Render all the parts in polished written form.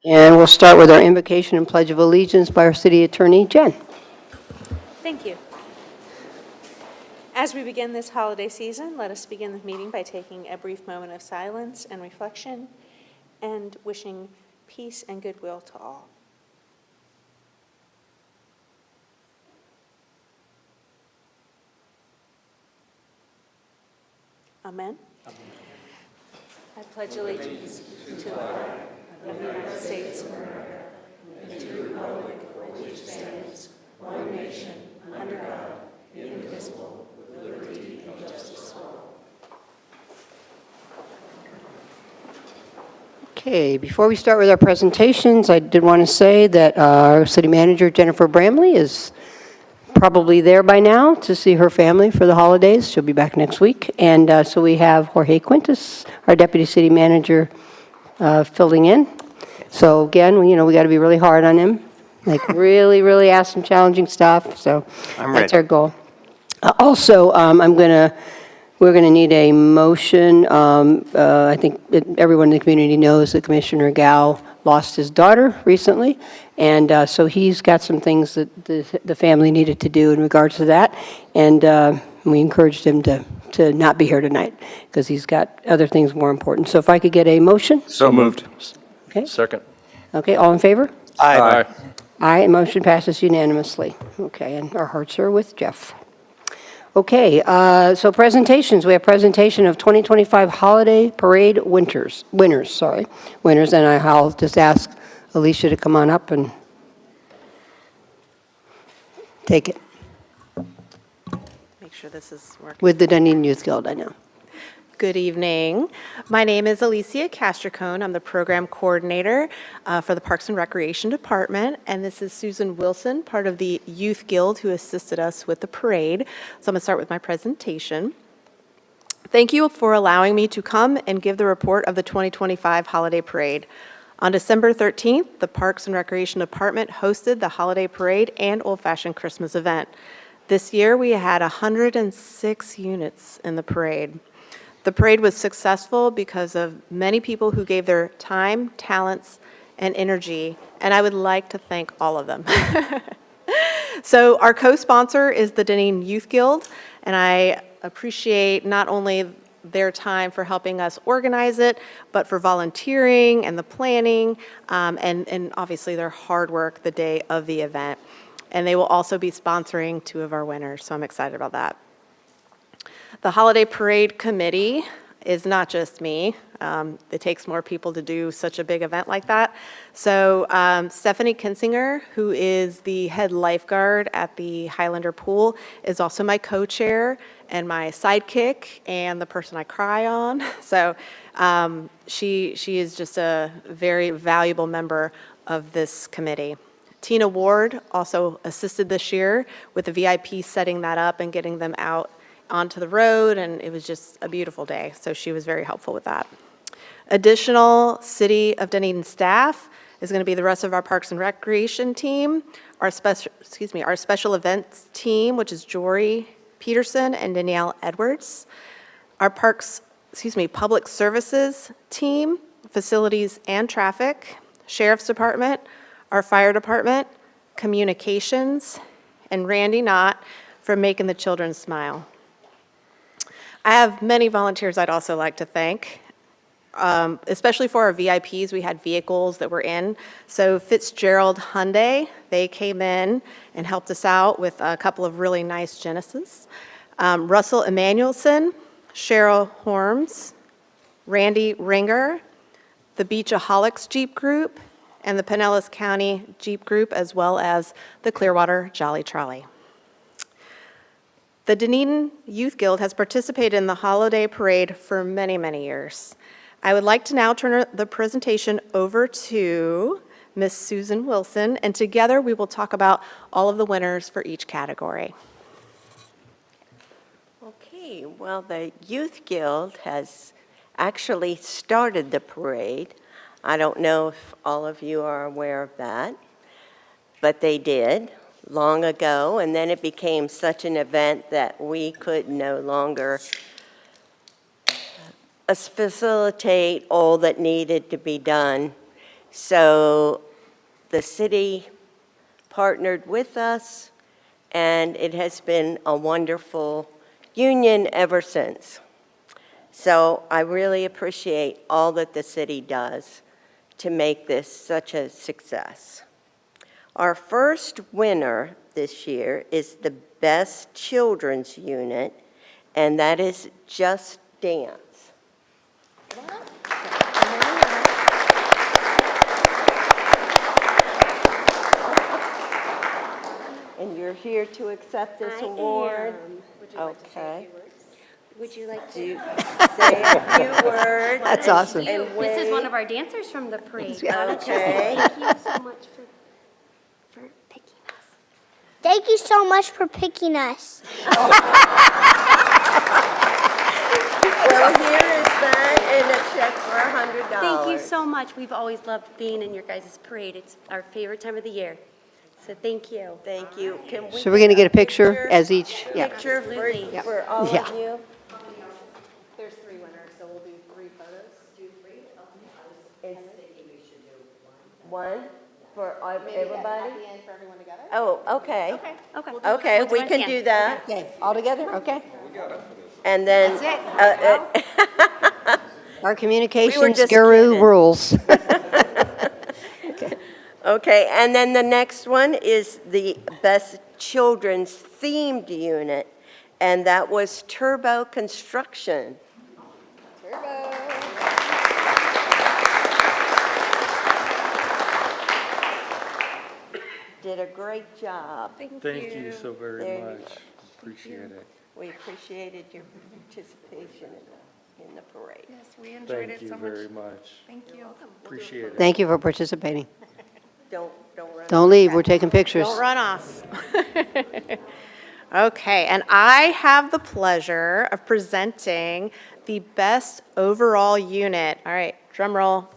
And we'll start with our invocation and pledge of allegiance by our city attorney, Jen. Thank you. As we begin this holiday season, let us begin the meeting by taking a brief moment of silence and reflection and wishing peace and goodwill to all. Amen. Amen. I pledge allegiance to the flag of the United States of America and to the republic for which it stands, one nation, under God, indivisible, with liberty and justice for all. Okay, before we start with our presentations, I did want to say that our city manager, Jennifer Bramley, is probably there by now to see her family for the holidays. She'll be back next week. And so we have Jorge Quintas, our deputy city manager, filling in. So again, we got to be really hard on him, like really, really ask some challenging stuff. So that's our goal. Also, we're going to need a motion. I think everyone in the community knows that Commissioner Gao lost his daughter recently, and so he's got some things that the family needed to do in regards to that, and we encouraged him to not be here tonight because he's got other things more important. So if I could get a motion? So moved. Okay. Second. Okay, all in favor? Aye. Aye, motion passes unanimously. Okay, and our hearts are with Jeff. Okay, so presentations. We have presentation of 2025 Holiday Parade winners, and I'll just ask Alicia to come on up and take it. Make sure this is working. With the Dunedin Youth Guild, I know. Good evening. My name is Alicia Castricone. I'm the program coordinator for the Parks and Recreation Department, and this is Susan Wilson, part of the Youth Guild, who assisted us with the parade. So I'm going to start with my presentation. Thank you for allowing me to come and give the report of the 2025 Holiday Parade. On December 13th, the Parks and Recreation Department hosted the Holiday Parade and Old Fashioned Christmas event. This year, we had 106 units in the parade. The parade was successful because of many people who gave their time, talents, and energy, and I would like to thank all of them. So our co-sponsor is the Dunedin Youth Guild, and I appreciate not only their time for helping us organize it, but for volunteering and the planning, and obviously their hard work the day of the event. And they will also be sponsoring 2 of our winners, so I'm excited about that. The Holiday Parade Committee is not just me. It takes more people to do such a big event like that. So Stephanie Kinsinger, who is the head lifeguard at the Highlander Pool, is also my co-chair and my sidekick and the person I cry on. So she is just a very valuable member of this committee. Tina Ward also assisted this year with the VIP setting that up and getting them out onto the road, and it was just a beautiful day, so she was very helpful with that. Additional City of Dunedin staff is going to be the rest of our Parks and Recreation team, our special events team, which is Jory Peterson and Danielle Edwards, our public services team, facilities and traffic, sheriff's department, our fire department, communications, and Randy Knott for making the children smile. I have many volunteers I'd also like to thank, especially for our VIPs. We had vehicles that were in. So Fitzgerald Hyundai, they came in and helped us out with a couple of really nice Genesis. Russell Emanuelson, Cheryl Horms, Randy Ringer, the Beachaholics Jeep Group, and the Pinellas County Jeep Group, as well as the Clearwater Jolly Trolley. The Dunedin Youth Guild has participated in the holiday parade for many, many years. I would like to now turn the presentation over to Miss Susan Wilson, and together we will talk about all of the winners for each category. Okay, well, the Youth Guild has actually started the parade. I don't know if all of you are aware of that, but they did long ago, and then it became such an event that we could no longer facilitate all that needed to be done. So the city partnered with us, and it has been a wonderful union ever since. So I really appreciate all that the city does to make this such a success. Our first winner this year is the Best Children's Unit, and that is Just Dance. And you're here to accept this award? Okay. Would you like to? Do say a few words. That's awesome. and This is one wave. of our dancers from the parade. Okay. Thank you so much for picking us. Thank you so much for picking us. Well, here is that and a check for $100. Thank you so much. We've always loved being in your guys' parade. It's our favorite time of the year. So thank you. Thank you. Can we So we're going to get a picture as each, yeah. picture Absolutely. for all Yeah. of you? There's 3 winners, so we'll do 3 photos. One for everybody? At the end for everyone together? Oh, okay. Okay. Okay, We'll do we it can again. do that. Okay, all together, okay. And then, Our We communications were just guru kidding. rules. okay, and then the next one is the Best Children's Themed Unit, and that was Turbo Construction. Did a great job. Thank you so very There you much. Appreciate it. We appreciated your participation in the parade. Yes, we enjoyed Thank it you so much. very much. Thank you. Appreciate it. Thank you for participating. Don't run. Don't leave, we're taking pictures. Don't run off. Okay, and I have the pleasure of presenting the best overall unit. All right, drum roll.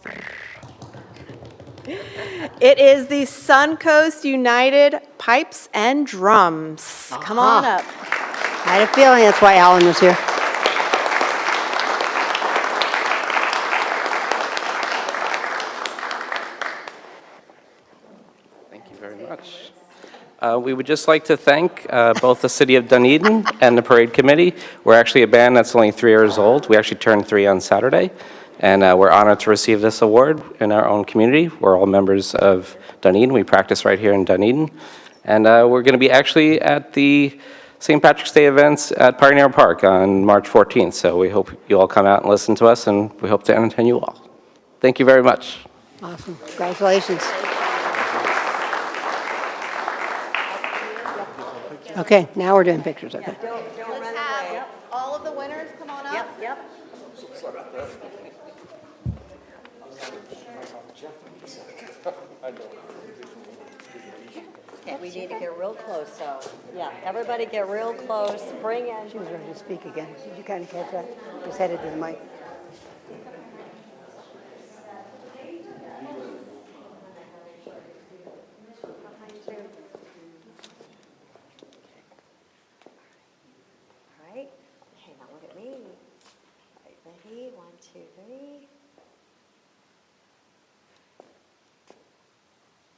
It is the Suncoast United Pipes and Drums. Come on Aha. up. I had a feeling that's why Alan was here. Thank you very much. We would just like to thank both the City of Dunedin and the Parade Committee. We're actually a band that's only 3 years old. We actually turned 3 on Saturday, and we're honored to receive this award in our own community. We're all members of Dunedin. We practice right here in Dunedin. And we're going to be actually at the St. Patrick's Day events at Pioneer Park on March 14th. So we hope you all come out and listen to us, and we hope to entertain you all. Thank you very much. Awesome, congratulations. Okay, now we're doing pictures, okay. Don't run away. All of the winners, come on up. Yep. Okay, we need to get real close, so, yeah, everybody get real close, bring in. She was ready to speak again. Did you kind of catch that? Just headed to the mic. All right, okay, now look at me. All right, ready, 1, 2, 3.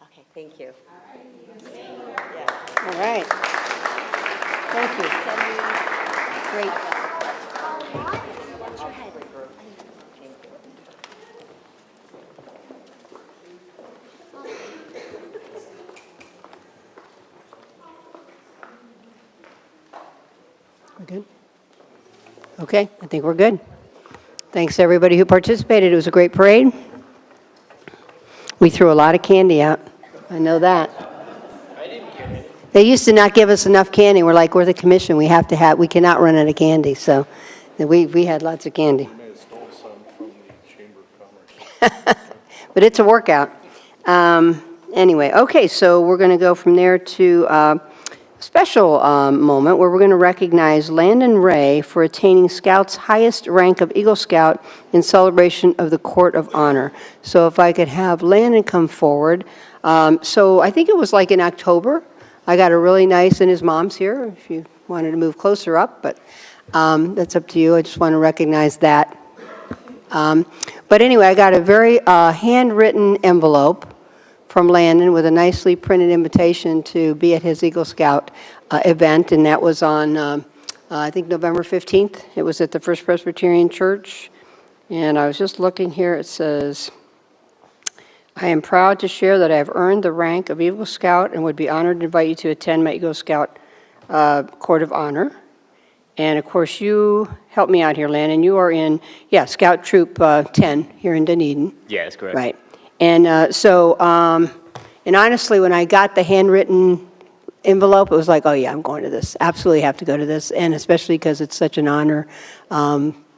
Okay, thank you. All right. Thank you. Great. We're good? Okay, I think we're good. Thanks to everybody who participated. It was a great parade. We threw a lot of candy out. I know that. They used to not give us enough candy. We're like, we're the commission. We cannot run out of candy. So we had lots of candy. You may have stolen some from the Chamber of Commerce. But it's a workout. Anyway, okay, so we're going to go from there to a special moment where we're going to recognize Landon Ray for attaining Scout's highest rank of Eagle Scout in celebration of the Court of Honor. So if I could have Landon come forward. So I think it was like in October. I got a really nice, and his mom's here if you wanted to move closer up, but that's up to you. I just want to recognize that. But anyway, I got a very handwritten envelope from Landon with a nicely printed invitation to be at his Eagle Scout event, and that was on, I think, November 15th. It was at the First Presbyterian Church, and I was just looking here. It says, I am proud to share that I have earned the rank of Eagle Scout and would be honored to invite you to attend my Eagle Scout Court of Honor. And of course, you helped me out here, Landon. You are in, Scout Troop 10 here in Dunedin. Yeah, that's correct. Right. And and honestly, when I got the handwritten envelope, it was like, oh yeah, I'm going to this. Absolutely have to go to this. And especially because it's such an honor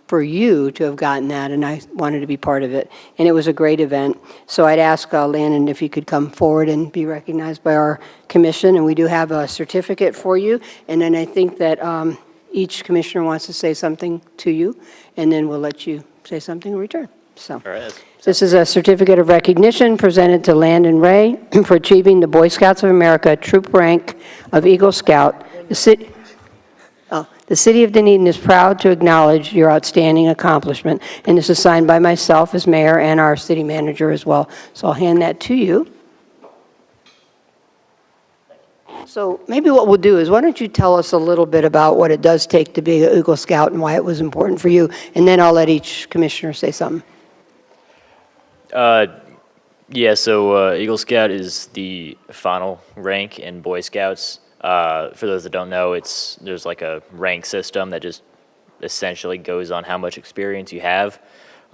for you to have gotten that, and I wanted to be part of it. And it was a great event. So I'd ask Landon if you could come forward and be recognized by our commission. And we do have a certificate for you. And then I think that each commissioner wants to say something to you, and then we'll let you say something in return. So. All right. This is a certificate of recognition presented to Landon Ray for achieving the Boy Scouts of America Troop Rank of Eagle Scout. The City of Dunedin is proud to acknowledge your outstanding accomplishment, and this is signed by myself as mayor and our city manager as well. So I'll hand that to you. So maybe what we'll do is, why don't you tell us a little bit about what it does take to be an Eagle Scout and why it was important for you, and then I'll let each commissioner say something. So Eagle Scout is the final rank in Boy Scouts. For those that don't know, there's like a rank system that just essentially goes on how much experience you have.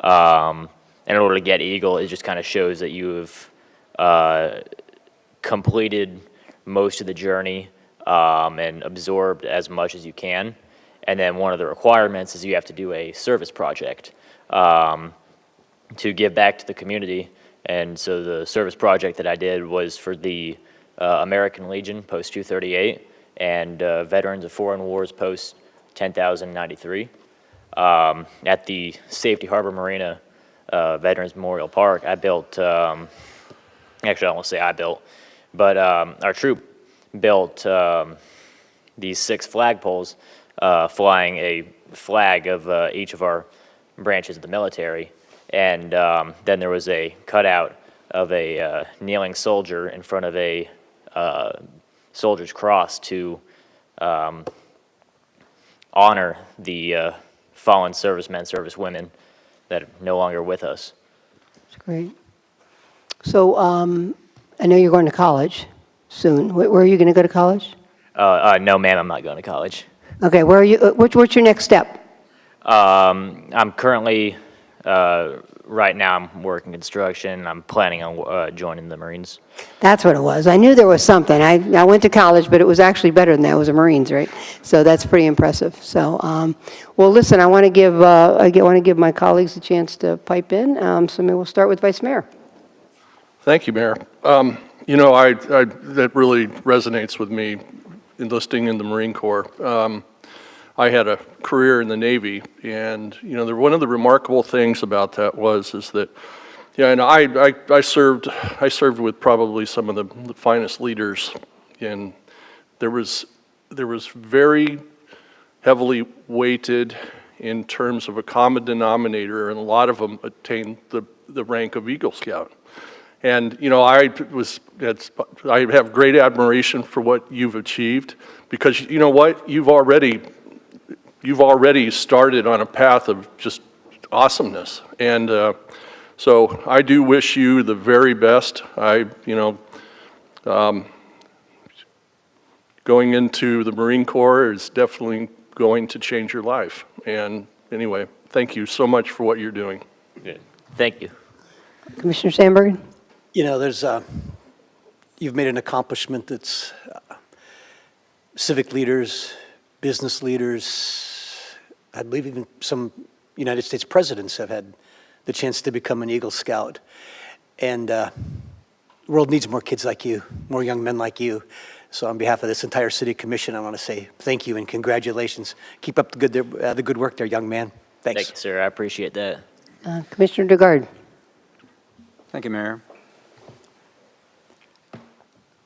And in order to get Eagle, it just kind of shows that you have completed most of the journey and absorbed as much as you can. And then one of the requirements is you have to do a service project to give back to the community. And so the service project that I did was for the American Legion Post 238 and Veterans of Foreign Wars Post 10,093. At the Safety Harbor Marina Veterans Memorial Park, I built, actually I don't want to say I built, but our troop built these 6 flagpoles flying a flag of each of our branches of the military. And then there was a cutout of a kneeling soldier in front of a soldier's cross to honor the fallen servicemen, servicewomen that are no longer with us. That's great. So I know you're going to college soon. Where are you going to go to college? No, ma'am, I'm not going to college. Okay, where are you? What's your next step? I'm currently, right now I'm working construction. I'm planning on joining the Marines. That's what it was. I knew there was something. I went to college, but it was actually better than that. It was the Marines, right? So that's pretty impressive. So, well, listen, I want to give my colleagues a chance to pipe in. So maybe we'll start with Vice Mayor. Thank you, Mayor. You know, that really resonates with me, enlisting in the Marine Corps. I had a career in the Navy, and you know, one of the remarkable things about that is that, yeah, and I served with probably some of the finest leaders, and there was very heavily weighted in terms of a common denominator, and a lot of them attained the rank of Eagle Scout. And you know, I have great admiration for what you've achieved, because you know what, you've already started on a path of just awesomeness. And so I do wish you the very best. Going into the Marine Corps is definitely going to change your life. And anyway, thank you so much for what you're doing. Good. Thank you. Commissioner Sandberg? You know, you've made an accomplishment that's civic leaders, business leaders, I believe even some United States presidents have had the chance to become an Eagle Scout. And the world needs more kids like you, more young men like you. So on behalf of this entire city commission, I want to say thank you and congratulations. Keep up the good work there, young man. Thanks. Thank you, sir. I appreciate that. Commissioner DeGard? Thank you, Mayor.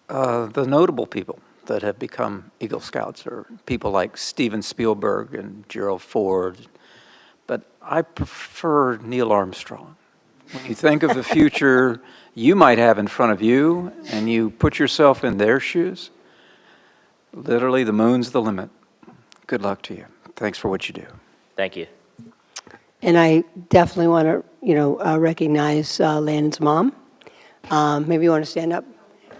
The notable people that have become Eagle Scouts are people like Steven Spielberg and Gerald Ford, but I prefer Neil Armstrong. When you think of the future you might have in front of you and you put yourself in their shoes, literally the moon's the limit. Good luck to you. Thanks for what you do. Thank you. And I definitely want to, recognize Landon's mom. Maybe you want to stand up.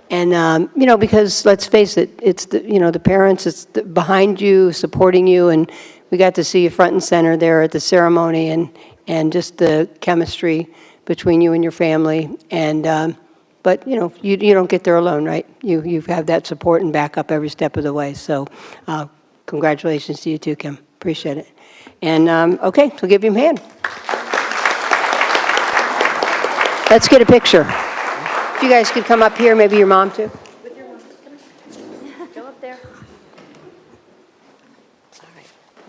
And, because let's face it, it's the parents, it's behind you, supporting you, and we got to see you front and center there at the ceremony, and just the chemistry between you and your family. And, but, you don't get there alone, right? You have that support and backup every step of the way. So congratulations to you too, Kim. Appreciate it. And, okay, so give him a hand. Let's get a picture. If you guys could come up here, maybe your mom too. With your mom. Go up there.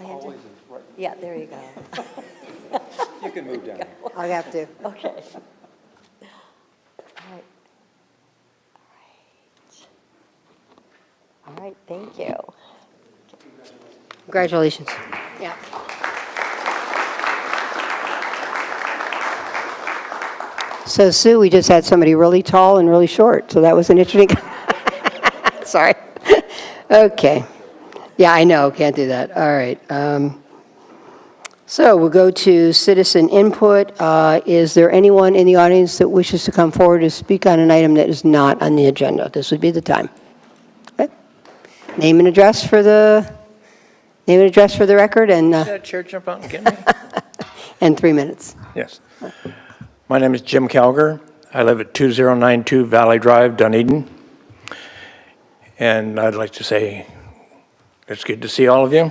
All right, Landon. Yeah, there you go. You can move down. I'll have to. Okay. All right. All right, thank you. Congratulations. Yeah. So Sue, we just had somebody really tall and really short, so that was an interesting. Sorry. Okay. Yeah, I know, can't do that. All right. So we'll go to citizen input. Is there anyone in the audience that wishes to come forward to speak on an item that is not on the agenda? This would be the time. Okay. Name and address for the record, and Chair, jump out and get me? and 3 minutes. Yes. My name is Jim Calger. I live at 2092 Valley Drive, Dunedin. And I'd like to say it's good to see all of you.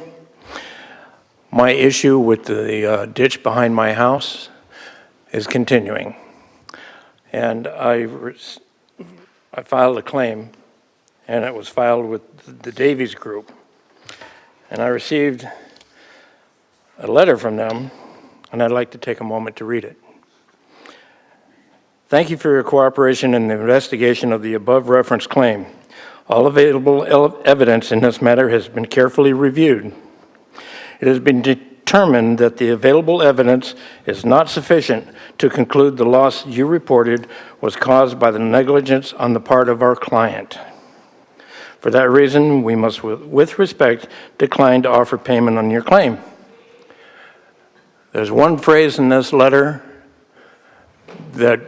My issue with the ditch behind my house is continuing. And I filed a claim, and it was filed with the Davies Group. And I received a letter from them, and I'd like to take a moment to read it. Thank you for your cooperation in the investigation of the above referenced claim. All available evidence in this matter has been carefully reviewed. It has been determined that the available evidence is not sufficient to conclude the loss you reported was caused by the negligence on the part of our client. For that reason, we must, with respect, decline to offer payment on your claim. There's one phrase in this letter that,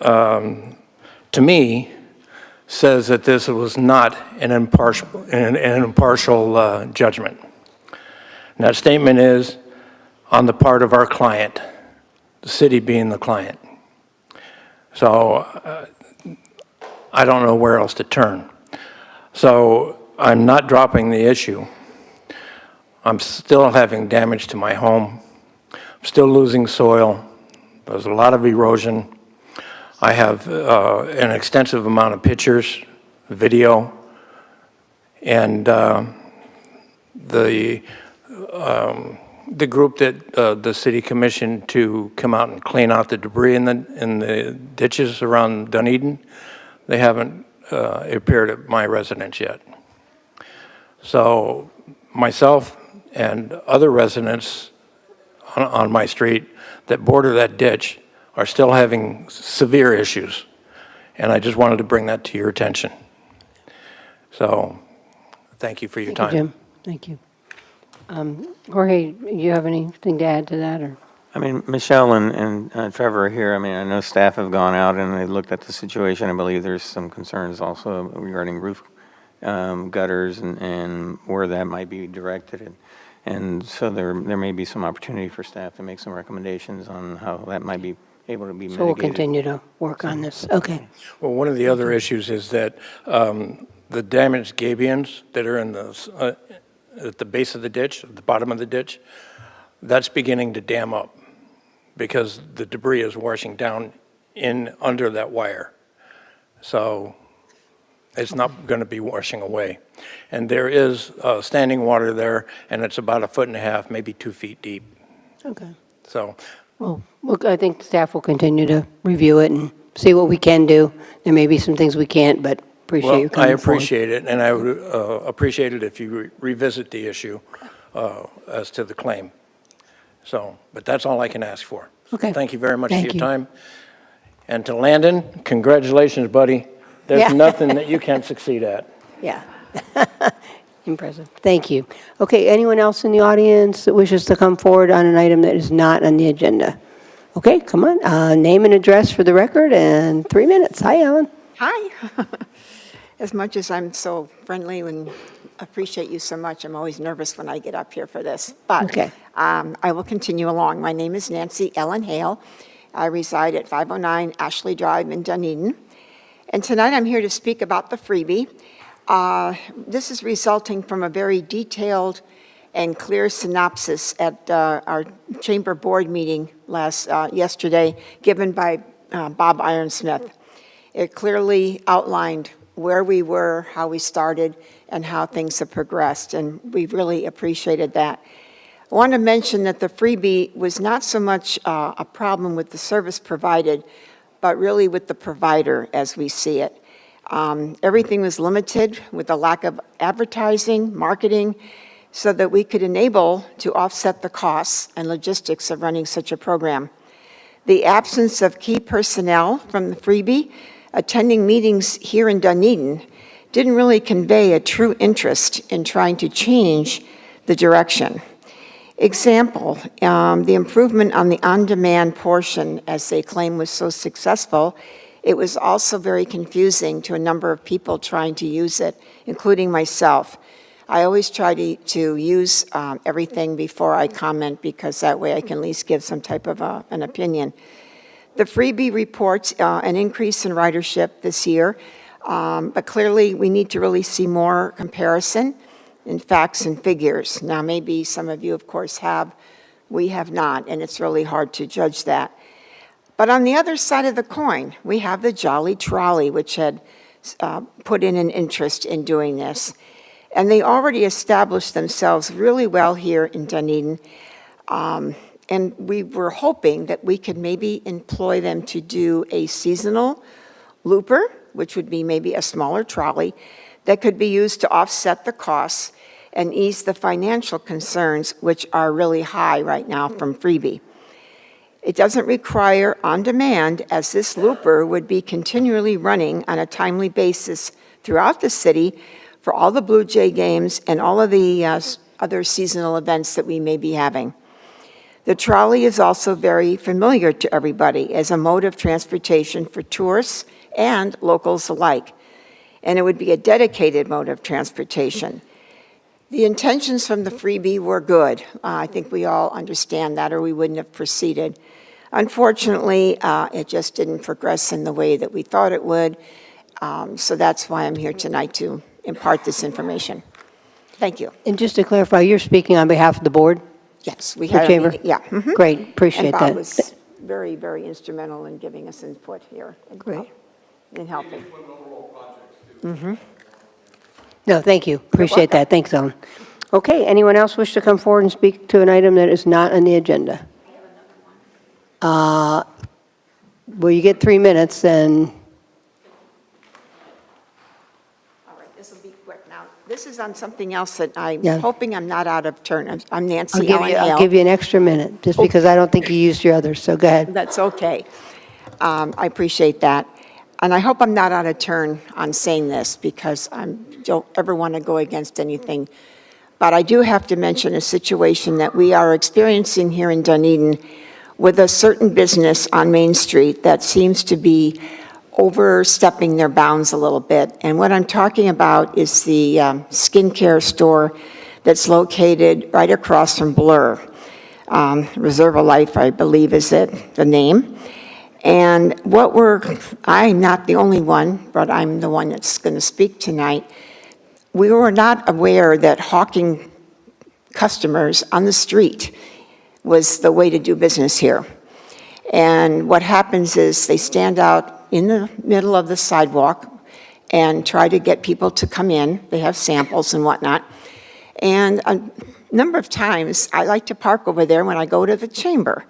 to me, says that this was not an impartial judgment. And that statement is on the part of our client, the city being the client. So I don't know where else to turn. So I'm not dropping the issue. I'm still having damage to my home. I'm still losing soil. There's a lot of erosion. I have an extensive amount of pictures, video, and the group that the city commissioned to come out and clean out the debris in the ditches around Dunedin, they haven't appeared at my residence yet. So myself and other residents on my street that border that ditch are still having severe issues, and I just wanted to bring that to your attention. So thank you for your time. Thank you, Jim. Thank you. Jorge, you have anything to add to that? Or? I mean, Michelle and Trevor are here. I mean, I know staff have gone out and they've looked at the situation. I believe there's some concerns also regarding roof gutters and where that might be directed. And so there may be some opportunity for staff to make some recommendations on how that might be able to be mitigated. So we'll continue to work on this. Okay. Well, one of the other issues is that the damaged gabions that are in the at the base of the ditch, at the bottom of the ditch, that's beginning to dam up because the debris is washing down in under that wire. So it's not going to be washing away. And there is standing water there, and it's about 1.5 feet, maybe 2 feet deep. Okay. So, Well, look, I think staff will continue to review it and see what we can do. There may be some things we can't, but appreciate you coming I forward. appreciate it, and I would appreciate it if you revisit the issue as to the claim. So, but that's all I can ask for. Okay. Thank you very much for Thank your you. time. And to Landon, congratulations, buddy. There's Yeah. nothing that you can't succeed at. Yeah. Impressive. Thank you. Okay, anyone else in the audience that wishes to come forward on an item that is not on the agenda? Okay, come on. Name and address for the record and 3 minutes. Hi, Ellen. Hi. As much as I'm so friendly and appreciate you so much, I'm always nervous when I get up here for this. But Okay. I will continue along. My name is Nancy Ellen Hale. I reside at 509 Ashley Drive in Dunedin. And tonight I'm here to speak about the freebie. This is resulting from a very detailed and clear synopsis at our chamber board meeting yesterday, given by Bob Ironsmith. It clearly outlined where we were, how we started, and how things have progressed, and we really appreciated that. I want to mention that the freebie was not so much a problem with the service provided, but really with the provider as we see it. Everything was limited with a lack of advertising, marketing, so that we could enable to offset the costs and logistics of running such a program. The absence of key personnel from the freebie attending meetings here in Dunedin didn't really convey a true interest in trying to change the direction. Example, the improvement on the on-demand portion, as they claim was so successful, it was also very confusing to a number of people trying to use it, including myself. I always try to use everything before I comment, because that way I can at least give some type of an opinion. The freebie reports an increase in ridership this year, but clearly we need to really see more comparison in facts and figures. Now, maybe some of you, of course, have. We have not, and it's really hard to judge that. But on the other side of the coin, we have the Jolly Trolley, which had put in an interest in doing this. And they already established themselves really well here in Dunedin. And we were hoping that we could maybe employ them to do a seasonal looper, which would be maybe a smaller trolley, that could be used to offset the costs and ease the financial concerns, which are really high right now from freebie. It doesn't require on-demand, as this looper would be continually running on a timely basis throughout the city for all the Blue Jay games and all of the other seasonal events that we may be having. The trolley is also very familiar to everybody as a mode of transportation for tourists and locals alike, and it would be a dedicated mode of transportation. The intentions from the freebie were good. I think we all understand that, or we wouldn't have proceeded. Unfortunately, it just didn't progress in the way that we thought it would, so that's why I'm here tonight to impart this information. Thank you. And just to clarify, you're speaking on behalf of the board? Yes, we The had a chamber? meeting, yeah. Mhm. Great, appreciate And that. Bob was very, very instrumental in giving us input here. Great. In helping. No, thank you. Appreciate that. Thanks, Ellen. Okay, anyone else wish to come forward and speak to an item that is not on the agenda? Well, you get 3 minutes, and All right, this will be quick. Now, this is on something else that I'm Yeah. hoping I'm not out of turn. I'm I'll Nancy give Ellen you, I'll Hale. give you an extra minute, just because I don't think you used your others, so go ahead. That's okay. I appreciate that. And I hope I'm not out of turn on saying this, because I don't ever want to go against anything. But I do have to mention a situation that we are experiencing here in Dunedin with a certain business on Main Street that seems to be overstepping their bounds a little bit. And what I'm talking about is the skincare store that's located right across from Blur. Reserve a Life, I believe, is the name. And I'm not the only one, but I'm the one that's going to speak tonight. We were not aware that hawking customers on the street was the way to do business here. And what happens is they stand out in the middle of the sidewalk and try to get people to come in. They have samples and whatnot. And a number of times, I like to park over there when I go to the chamber.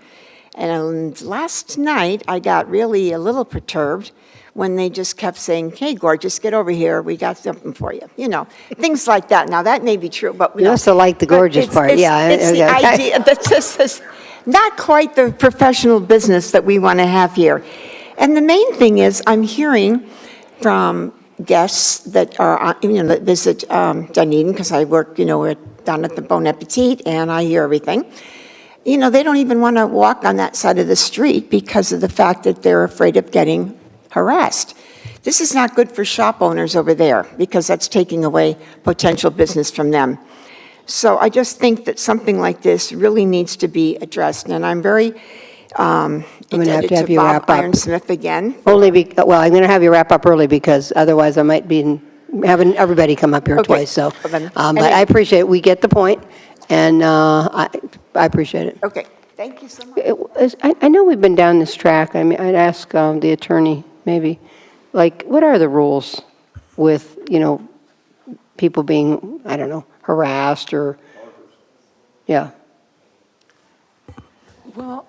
And last night, I got really a little perturbed when they just kept saying, "Hey, gorgeous, get over here. We got something for you." You know, things like that. Now, that may be true, but You must have liked the but gorgeous part, yeah. It's the idea. not quite the professional business that we want to have here. And the main thing is, I'm hearing from guests that are, that visit Dunedin, because I work, we're down at the Bon Appetit, and I hear everything. They don't even want to walk on that side of the street because of the fact that they're afraid of getting harassed. This is not good for shop owners over there, because that's taking away potential business from them. So I just think that something like this really needs to be addressed, and I'm very indebted have to you Bob wrap up. Ironsmith again. Well, I'm going to have you wrap up early because otherwise I might be having everybody come up here Okay. twice. So, Well, then, but I appreciate it. We get the point, and I appreciate it. Okay, thank you so much. I know we've been down this track. I mean, I'd ask the attorney maybe, like, what are the rules with, people being, I don't know, harassed or, yeah. Well,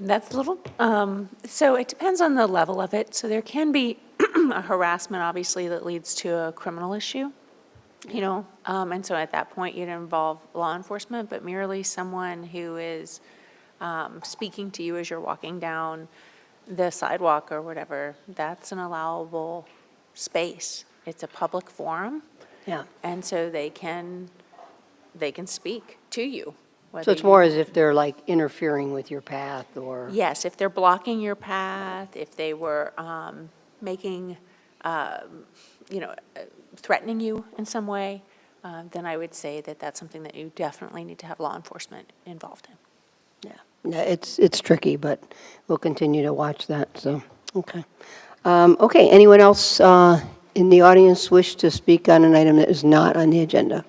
that's a little, so it depends on the level of it. So there can be a harassment, obviously, that leads to a criminal issue, and so at that point, you'd involve law enforcement, but merely someone who is speaking to you as you're walking down the sidewalk or whatever, that's an allowable space. It's a public forum. Yeah. And so they can speak to you. So it's more as if they're like interfering with your path or? Yes, if they're blocking your path, if they were making, threatening you in some way, then I would say that that's something that you definitely need to have law enforcement involved in. Yeah, it's tricky, but we'll continue to watch that, so, okay. Okay, anyone else in the audience wish to speak on an item that is not on the agenda?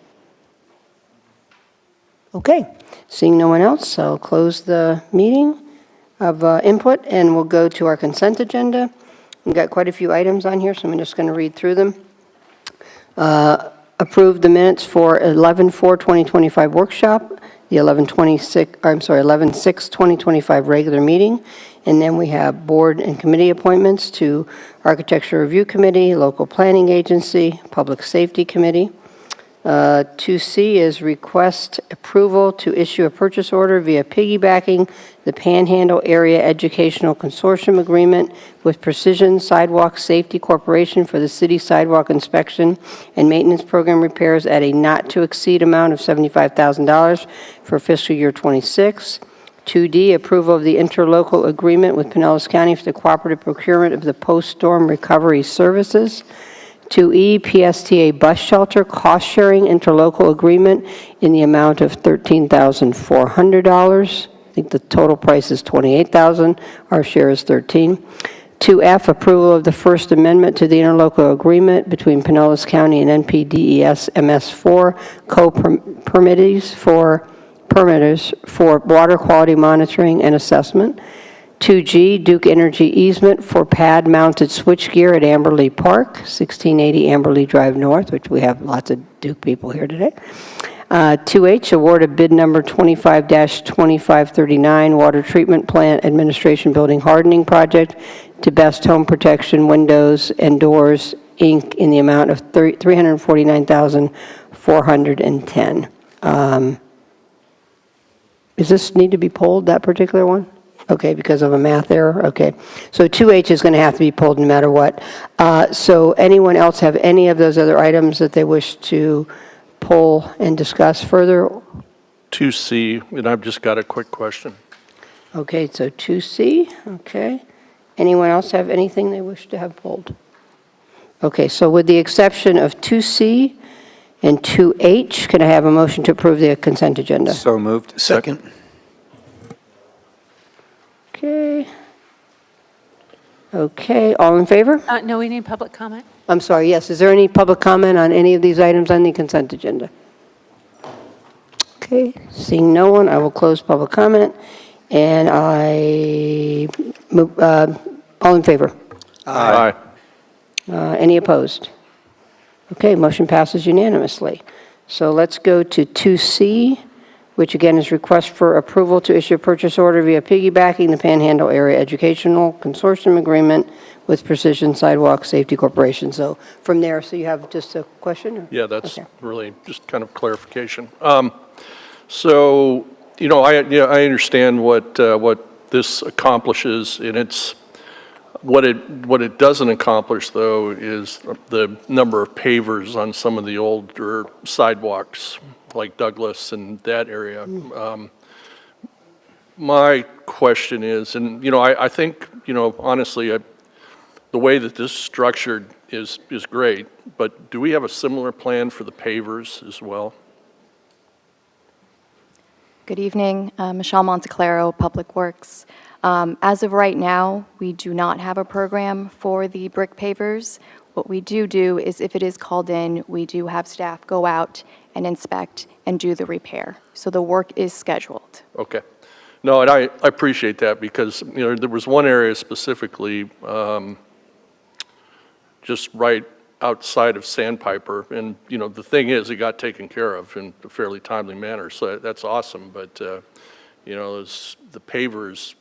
Okay, seeing no one else, I'll close the meeting of input, and we'll go to our consent agenda. We've got quite a few items on here, so I'm just going to read through them. Approve the minutes for 11/4/2025 workshop, the 11/6/2025 regular meeting, and then we have board and committee appointments to Architecture Review Committee, Local Planning Agency, Public Safety Committee. 2C is request approval to issue a purchase order via piggybacking the Panhandle Area Educational Consortium Agreement with Precision Sidewalk Safety Corporation for the city sidewalk inspection and maintenance program repairs at a not-to-exceed amount of $75,000 for fiscal year '26. 2D, approval of the interlocal agreement with Pinellas County for the cooperative procurement of the post-storm recovery services. 2E, PSTA bus shelter cost-sharing interlocal agreement in the amount of $13,400. I think the total price is $28,000. Our share is $13,000. 2F, approval of the First Amendment to the interlocal agreement between Pinellas County and NPDES MS4 co-permitters for water quality monitoring and assessment. 2G, Duke Energy easement for pad-mounted switchgear at Amberley Park, 1680 Amberley Drive North, which we have lots of Duke people here today. 2H, award of bid number 25-2539, water treatment plant administration building hardening project to Best Home Protection Windows and Doors, Inc., in the amount of $349,410. Does this need to be pulled, that particular one? Okay, because of a math error? Okay. So 2H is going to have to be pulled no matter what. So anyone else have any of those other items that they wish to pull and discuss further? 2C, and I've just got a quick question. Okay, so 2C, okay. Anyone else have anything they wish to have pulled? Okay, so with the exception of 2C and 2H, can I have a motion to approve the consent agenda? So moved. Second. Okay. Okay, all in favor? No, we need public comment. I'm sorry, yes. Is there any public comment on any of these items on the consent agenda? Okay, seeing no one, I will close public comment. And all in favor? Aye. Any opposed? Okay, motion passes unanimously. So let's go to 2C, which again is request for approval to issue a purchase order via piggybacking the Panhandle Area Educational Consortium Agreement with Precision Sidewalk Safety Corporation. So from there, so you have just a question? Or? Yeah, that's Okay. really just kind of clarification. So, I understand what this accomplishes, and it's, what it doesn't accomplish, though, is the number of pavers on some of the older sidewalks, like Douglas and that area. My question is, and, I think, honestly, the way that this is structured is great, but do we have a similar plan for the pavers as well? Good evening, Michelle Monteclaro, Public Works. As of right now, we do not have a program for the brick pavers. What we do is if it is called in, we do have staff go out and inspect and do the repair. So the work is scheduled. Okay. No, and I appreciate that because, there was one area specifically, just right outside of Sandpiper, and, the thing is, it got taken care of in a fairly timely manner, so that's awesome, but, it's the pavers,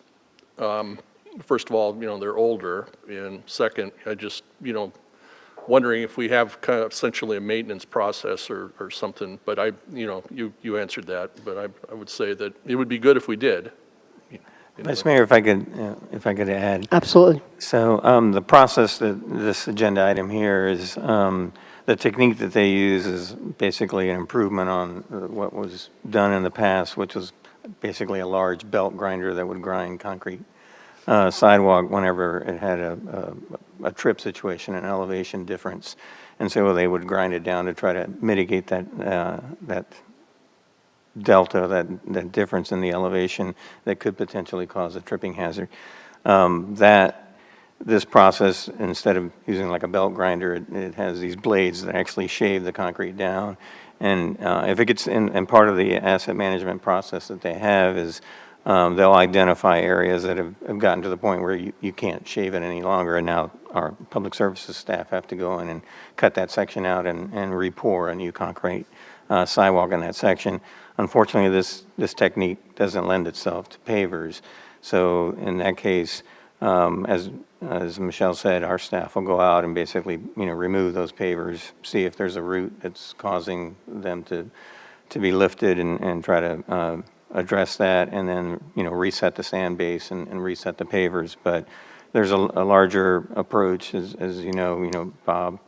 first of all, they're older, and second, I just, wondering if we have kind of essentially a maintenance process or something, but you answered that, but I would say that it would be good if we did. Vice Mayor, if I could add. Absolutely. So the process that this agenda item here is, the technique that they use is basically an improvement on what was done in the past, which was basically a large belt grinder that would grind concrete sidewalk whenever it had a trip situation, an elevation difference. And so they would grind it down to try to mitigate that delta, that difference in the elevation that could potentially cause a tripping hazard. This process, instead of using like a belt grinder, it has these blades that actually shave the concrete down. And if it gets in, and part of the asset management process that they have is they'll identify areas that have gotten to the point where you can't shave it any longer, and now our public services staff have to go in and cut that section out and re-pour a new concrete sidewalk in that section. Unfortunately, this technique doesn't lend itself to pavers. So in that case, as Michelle said, our staff will go out and basically, remove those pavers, see if there's a root that's causing them to be lifted and try to address that, and then, reset the sand base and reset the pavers. But there's a larger approach, as you know, Bob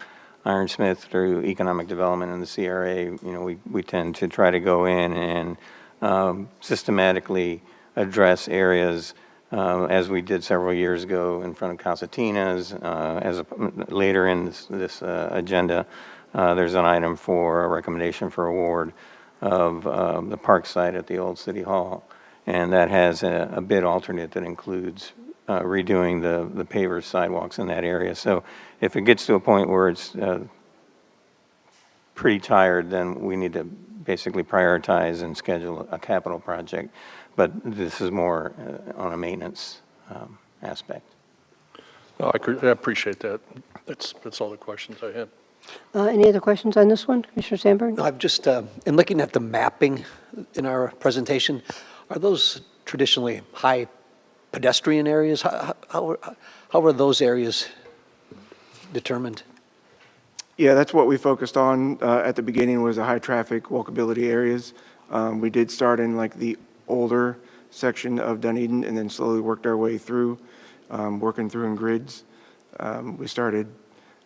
Ironsmith through economic development and the CRA, we tend to try to go in and systematically address areas as we did several years ago in front of Casatina's. Later in this agenda, there's an item for a recommendation for award of the park site at the old City Hall. And that has a bid alternate that includes redoing the pavers sidewalks in that area. So if it gets to a point where it's pretty tired, then we need to basically prioritize and schedule a capital project. But this is more on a maintenance aspect. Oh, I appreciate that. That's all the questions I had. Any other questions on this one, Commissioner Sandberg? No, I've just, in looking at the mapping in our presentation, are those traditionally high pedestrian areas? How are those areas determined? Yeah, that's what we focused on at the beginning, was the high traffic walkability areas. We did start in like the older section of Dunedin and then slowly worked our way through, working through in grids. We started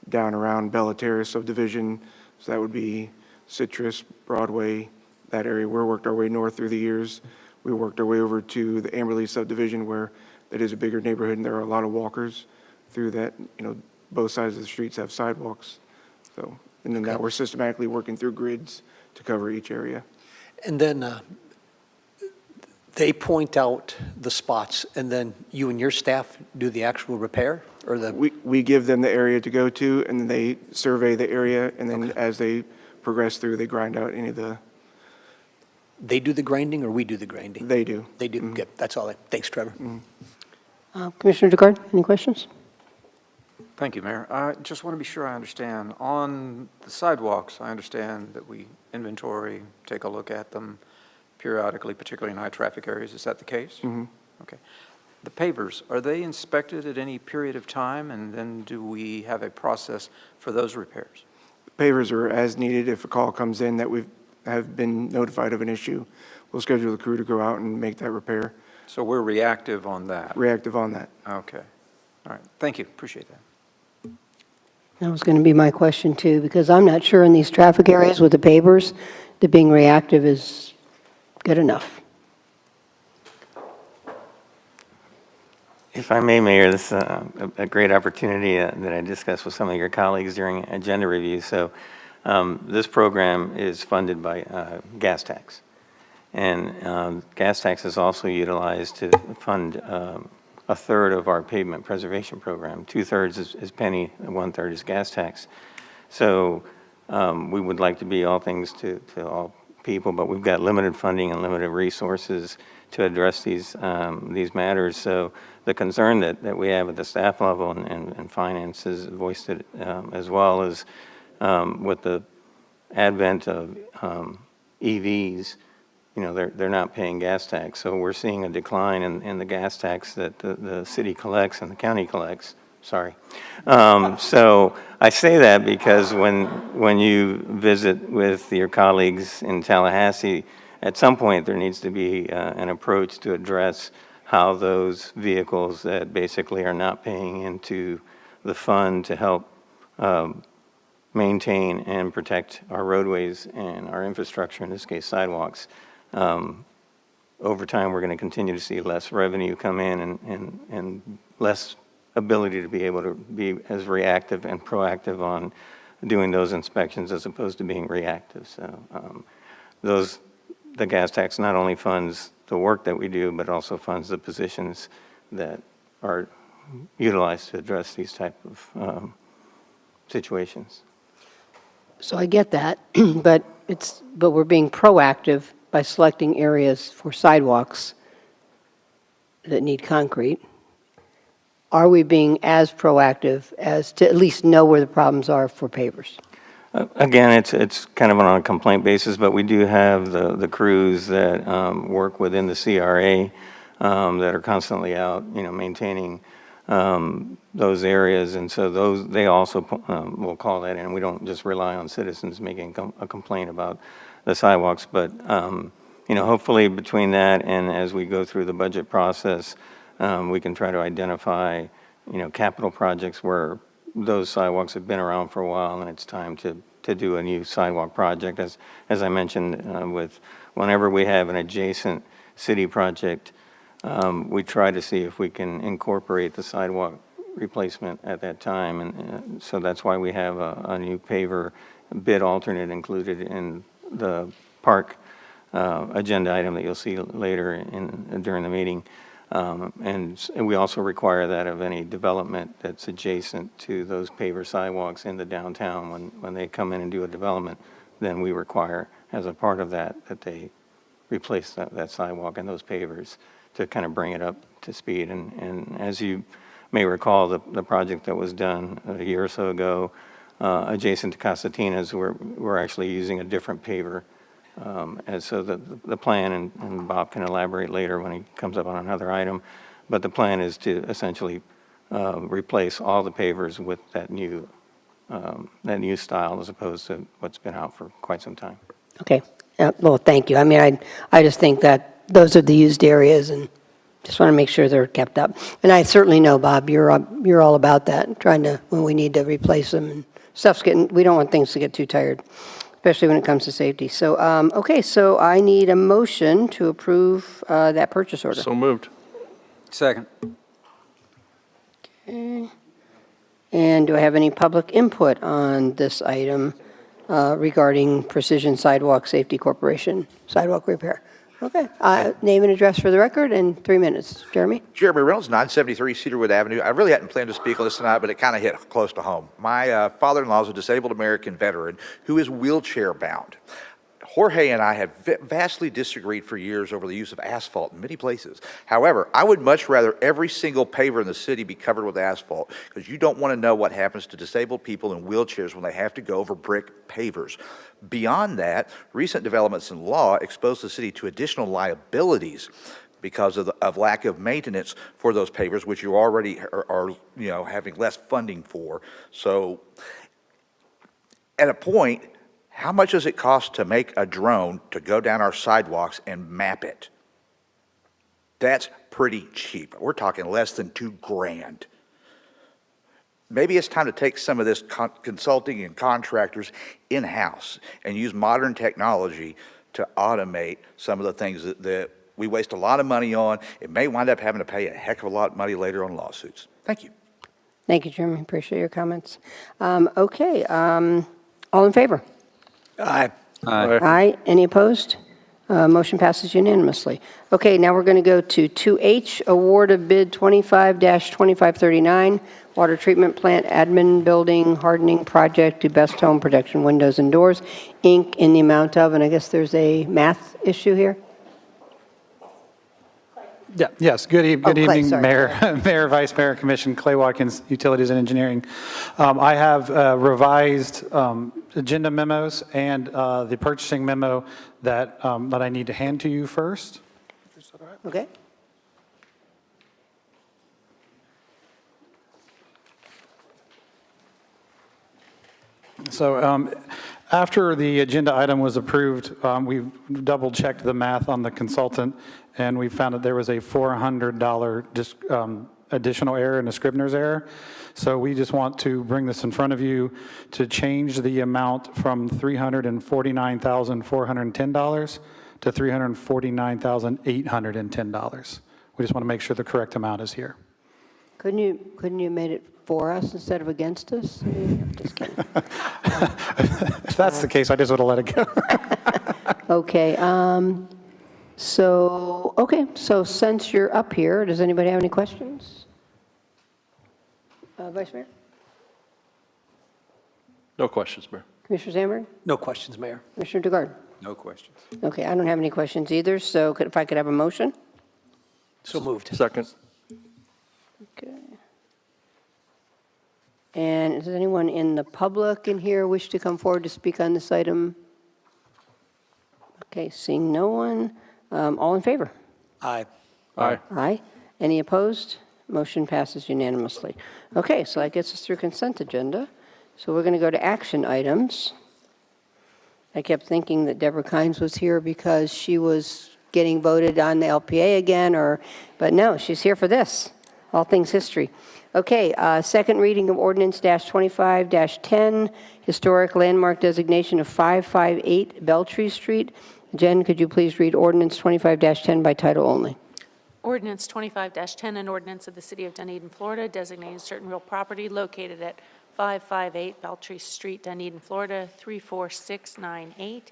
down around Bella Terrace subdivision, so that would be Citrus, Broadway, that area. We worked our way north through the years. We worked our way over to the Amberley subdivision, where that is a bigger neighborhood and there are a lot of walkers through that. Both sides of the streets have sidewalks. So, and then now we're systematically working through grids to cover each area. And then they point out the spots, and then you and your staff do the actual repair, or the? We give them the area to go to, and then they survey the area, and then as they progress through, they grind out any of the. They do the grinding, or we do the grinding? They do. They do. Good. That's all. Thanks, Trevor. Commissioner Descartes, any questions? Thank you, Mayor. I just want to be sure I understand. On the sidewalks, I understand that we inventory, take a look at them periodically, particularly in high-traffic areas. Is that the case? Mm-hmm. Okay. The pavers, are they inspected at any period of time, and then do we have a process for those repairs? Pavers are as needed. If a call comes in that we have been notified of an issue, we'll schedule the crew to go out and make that repair, So we're reactive on that? reactive on that. Okay. All right. Thank you. Appreciate that. That was going to be my question too, because I'm not sure in these traffic areas with the pavers that being reactive is good enough. If I may, Mayor, this is a great opportunity that I discussed with some of your colleagues during agenda review. So this program is funded by gas tax. And gas tax is also utilized to fund a third of our pavement preservation program. 2/3 is penny, and 1/3 is gas tax. So we would like to be all things to all people, but we've got limited funding and limited resources to address these matters. So the concern that we have at the staff level and finance is voiced it as well as with the advent of EVs, you know, they're not paying gas tax. So we're seeing a decline in the gas tax that the city collects and the county collects. Sorry. So I say that because when you visit with your colleagues in Tallahassee, at some point there needs to be an approach to address how those vehicles that basically are not paying into the fund to help maintain and protect our roadways and our infrastructure, in this case sidewalks. Over time, we're going to continue to see less revenue come in and less ability to be able to be as reactive and proactive on doing those inspections as opposed to being reactive. So the gas tax not only funds the work that we do, but also funds the positions that are utilized to address these type of situations. So I get that, but we're being proactive by selecting areas for sidewalks that need concrete. Are we being as proactive as to at least know where the problems are for pavers? Again, it's kind of on a complaint basis, but we do have the crews that work within the CRA that are constantly out, you know, maintaining those areas, and so they also will call that in. We don't just rely on citizens making a complaint about the sidewalks, but you know, hopefully between that and as we go through the budget process, we can try to identify, you know, capital projects where those sidewalks have been around for a while and it's time to do a new sidewalk project. As I mentioned, with whenever we have an adjacent city project, we try to see if we can incorporate the sidewalk replacement at that time, and so that's why we have a new paver bid alternate included in the park agenda item that you'll see later during the meeting. And we also require that of any development that's adjacent to those paver sidewalks in the downtown. When they come in and do a development, then we require as a part of that they replace that sidewalk and those pavers to kind of bring it up to speed. And as you may recall, the project that was done a year or so ago adjacent to Costantina's, we're actually using a different paver. And so the plan, and Bob can elaborate later when he comes up on another item, but the plan is to essentially replace all the pavers with that new style as opposed to what's been out for quite some time. Okay. Well, thank you. I mean, I just think that those are the used areas, and just want to make sure they're kept up. And I certainly know, Bob, you're all about that, trying to, when we need to replace them, and stuff's we don't want things to get too tired, especially when it comes to safety. So, okay, so I need a motion to approve that purchase order. So moved. Second. Okay. And do I have any public input on this item regarding Precision Sidewalk Safety Corporation sidewalk repair? Okay. Name and address for the record in 3 minutes. Jeremy? Jeremy Reynolds, 973 Cedarwood Avenue. I really hadn't planned to speak on this tonight, but it kind of hit close to home. My father-in-law is a disabled American veteran who is wheelchair-bound. Jorge and I have vastly disagreed for years over the use of asphalt in many places. However, I would much rather every single paver in the city be covered with asphalt, because you don't want to know what happens to disabled people in wheelchairs when they have to go over brick pavers. Beyond that, recent developments in law expose the city to additional liabilities because of lack of maintenance for those pavers, which you already are having less funding for. So at a point, How much does it cost to make a drone to go down our sidewalks and map it? That's pretty cheap. We're talking less than $2,000. Maybe it's time to take some of this consulting and contractors in-house and use modern technology to automate some of the things that we waste a lot of money on. It may wind up having to pay a heck of a lot of money later on lawsuits. Thank you. Thank you, Jeremy. Appreciate your comments. Okay, all in favor? Aye. Aye. Any opposed? Motion passes unanimously. Okay, now we're going to go to 2H, award of bid 25-2539, water treatment plant admin building hardening project to Best Home Protection Windows and Doors, Inc., in the amount of, and I guess there's a math issue here? Yeah, yes, good Clay, evening, sorry. Mayor, Mayor, Vice Mayor, Commission, Clay Watkins, Utilities and Engineering. I have revised agenda memos and the purchasing memo that I need to hand to you first. Okay. So after the agenda item was approved, we double-checked the math on the consultant, and we found that there was a $400 additional error and a Scribner's error. So we just want to bring this in front of you to change the amount from $349,410 to $349,810. We just want to make sure the correct amount is here. Couldn't you made it for us instead of against us? I mean, just kidding. If that's the case, I just would have let it go. Okay, so since you're up here, does anybody have any questions? Vice Mayor? No questions, Mayor. Commissioner Sandberg? No questions, Mayor. Commissioner DeGarden? No questions. Okay, I don't have any questions either, so if I could have a motion? So moved. Second. Okay. And does anyone in the public in here wish to come forward to speak on this item? Okay, seeing no one. All in favor? Aye. Aye. Aye. Any opposed? Motion passes unanimously. Okay, so that gets us through consent agenda. So we're going to go to action items. I kept thinking that Deborah Kynes was here because she was getting voted on the LPA again, but no, she's here for this, all things history. Okay, second reading of ordinance -25-10, historic landmark designation of 558 Beltree Street. Jen, could you please read ordinance 25-10 by title only? Ordinance 25-10, an ordinance of the City of Dunedin, Florida, designating certain real property located at 558 Beltree Street, Dunedin, Florida, 34698,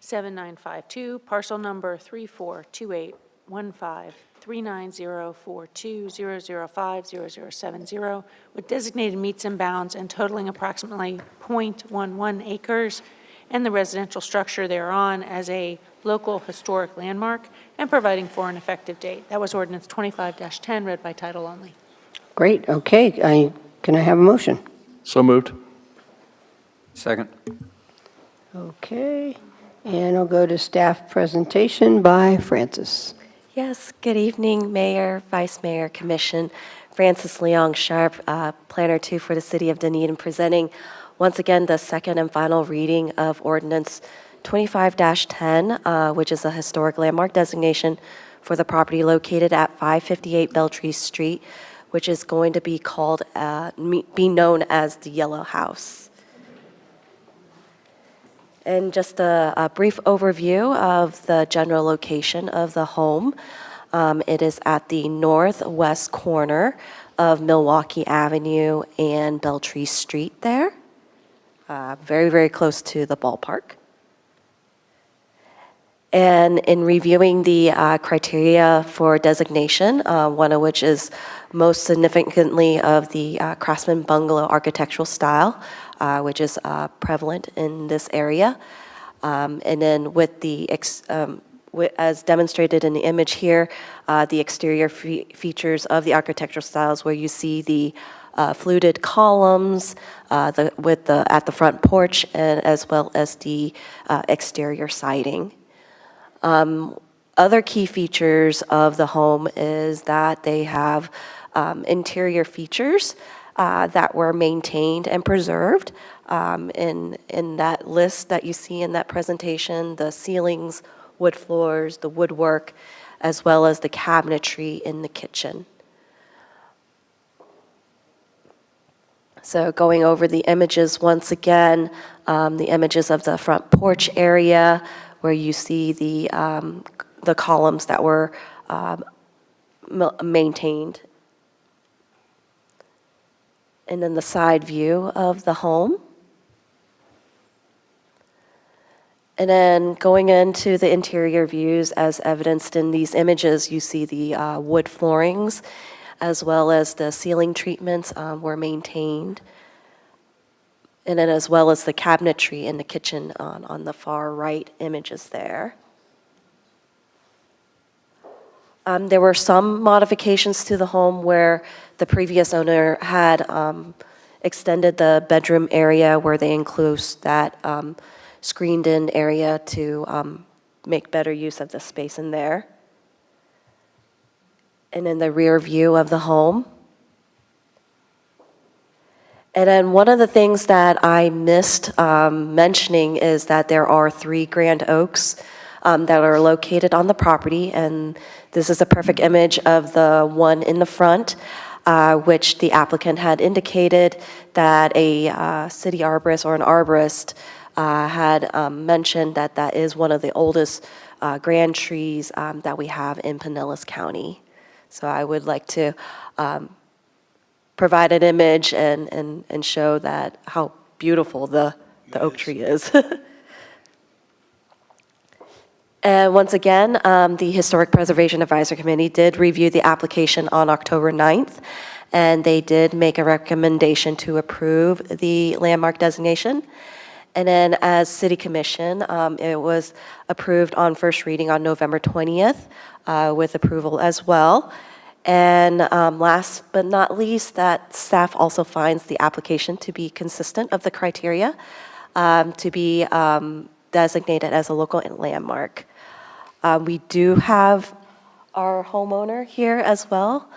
7952, parcel number 342815390420050070, with designated meets and bounds and totaling approximately .11 acres, and the residential structure thereon as a local historic landmark, and providing for an effective date. That was ordinance 25-10, read by title only. Great, okay. Can I have a motion? So moved. Second. Okay, and I'll go to staff presentation by Francis. Yes, good evening, Mayor, Vice Mayor, Commission. Francis Leong Sharp, Planner 2 for the City of Dunedin, presenting once again the second and final reading of Ordinance 25-10, which is a historic landmark designation for the property located at 558 Beltree Street, which is going to be called, be known as the Yellow House. And just a brief overview of the general location of the home. It is at the northwest corner of Milwaukee Avenue and Beltree Street there. Very, very close to the ballpark. And in reviewing the criteria for designation, one of which is most significantly of the Craftsman Bungalow architectural style, which is prevalent in this area. And then with the, as demonstrated in the image here, the exterior features of the architectural styles where you see the fluted columns at the front porch, and as well as the exterior siding. Other key features of the home is that they have interior features that were maintained and preserved. In that list that you see in that presentation, the ceilings, wood floors, the woodwork, as well as the cabinetry in the kitchen. So going over the images once again, the images of the front porch area where you see the columns that were maintained. And then the side view of the home. And then going into the interior views as evidenced in these images, you see the wood floorings as well as the ceiling treatments were maintained. And then as well as the cabinetry in the kitchen on the far right images there. There were some modifications to the home where the previous owner had extended the bedroom area where they enclosed that screened-in area to make better use of the space in there. And then the rear view of the home. And then one of the things that I missed mentioning is that there are 3 grand oaks that are located on the property, and this is a perfect image of the one in the front, which the applicant had indicated that a city arborist or an arborist had mentioned that that is one of the oldest grand trees that we have in Pinellas County. So I would like to provide an image and show that how beautiful the oak tree is. And once again, the Historic Preservation Advisory Committee did review the application on October 9th, and they did make a recommendation to approve the landmark designation. And then as City Commission, it was approved on first reading on November 20th with approval as well. And last but not least, that staff also finds the application to be consistent of the criteria to be designated as a local landmark. We do have our homeowner here as well,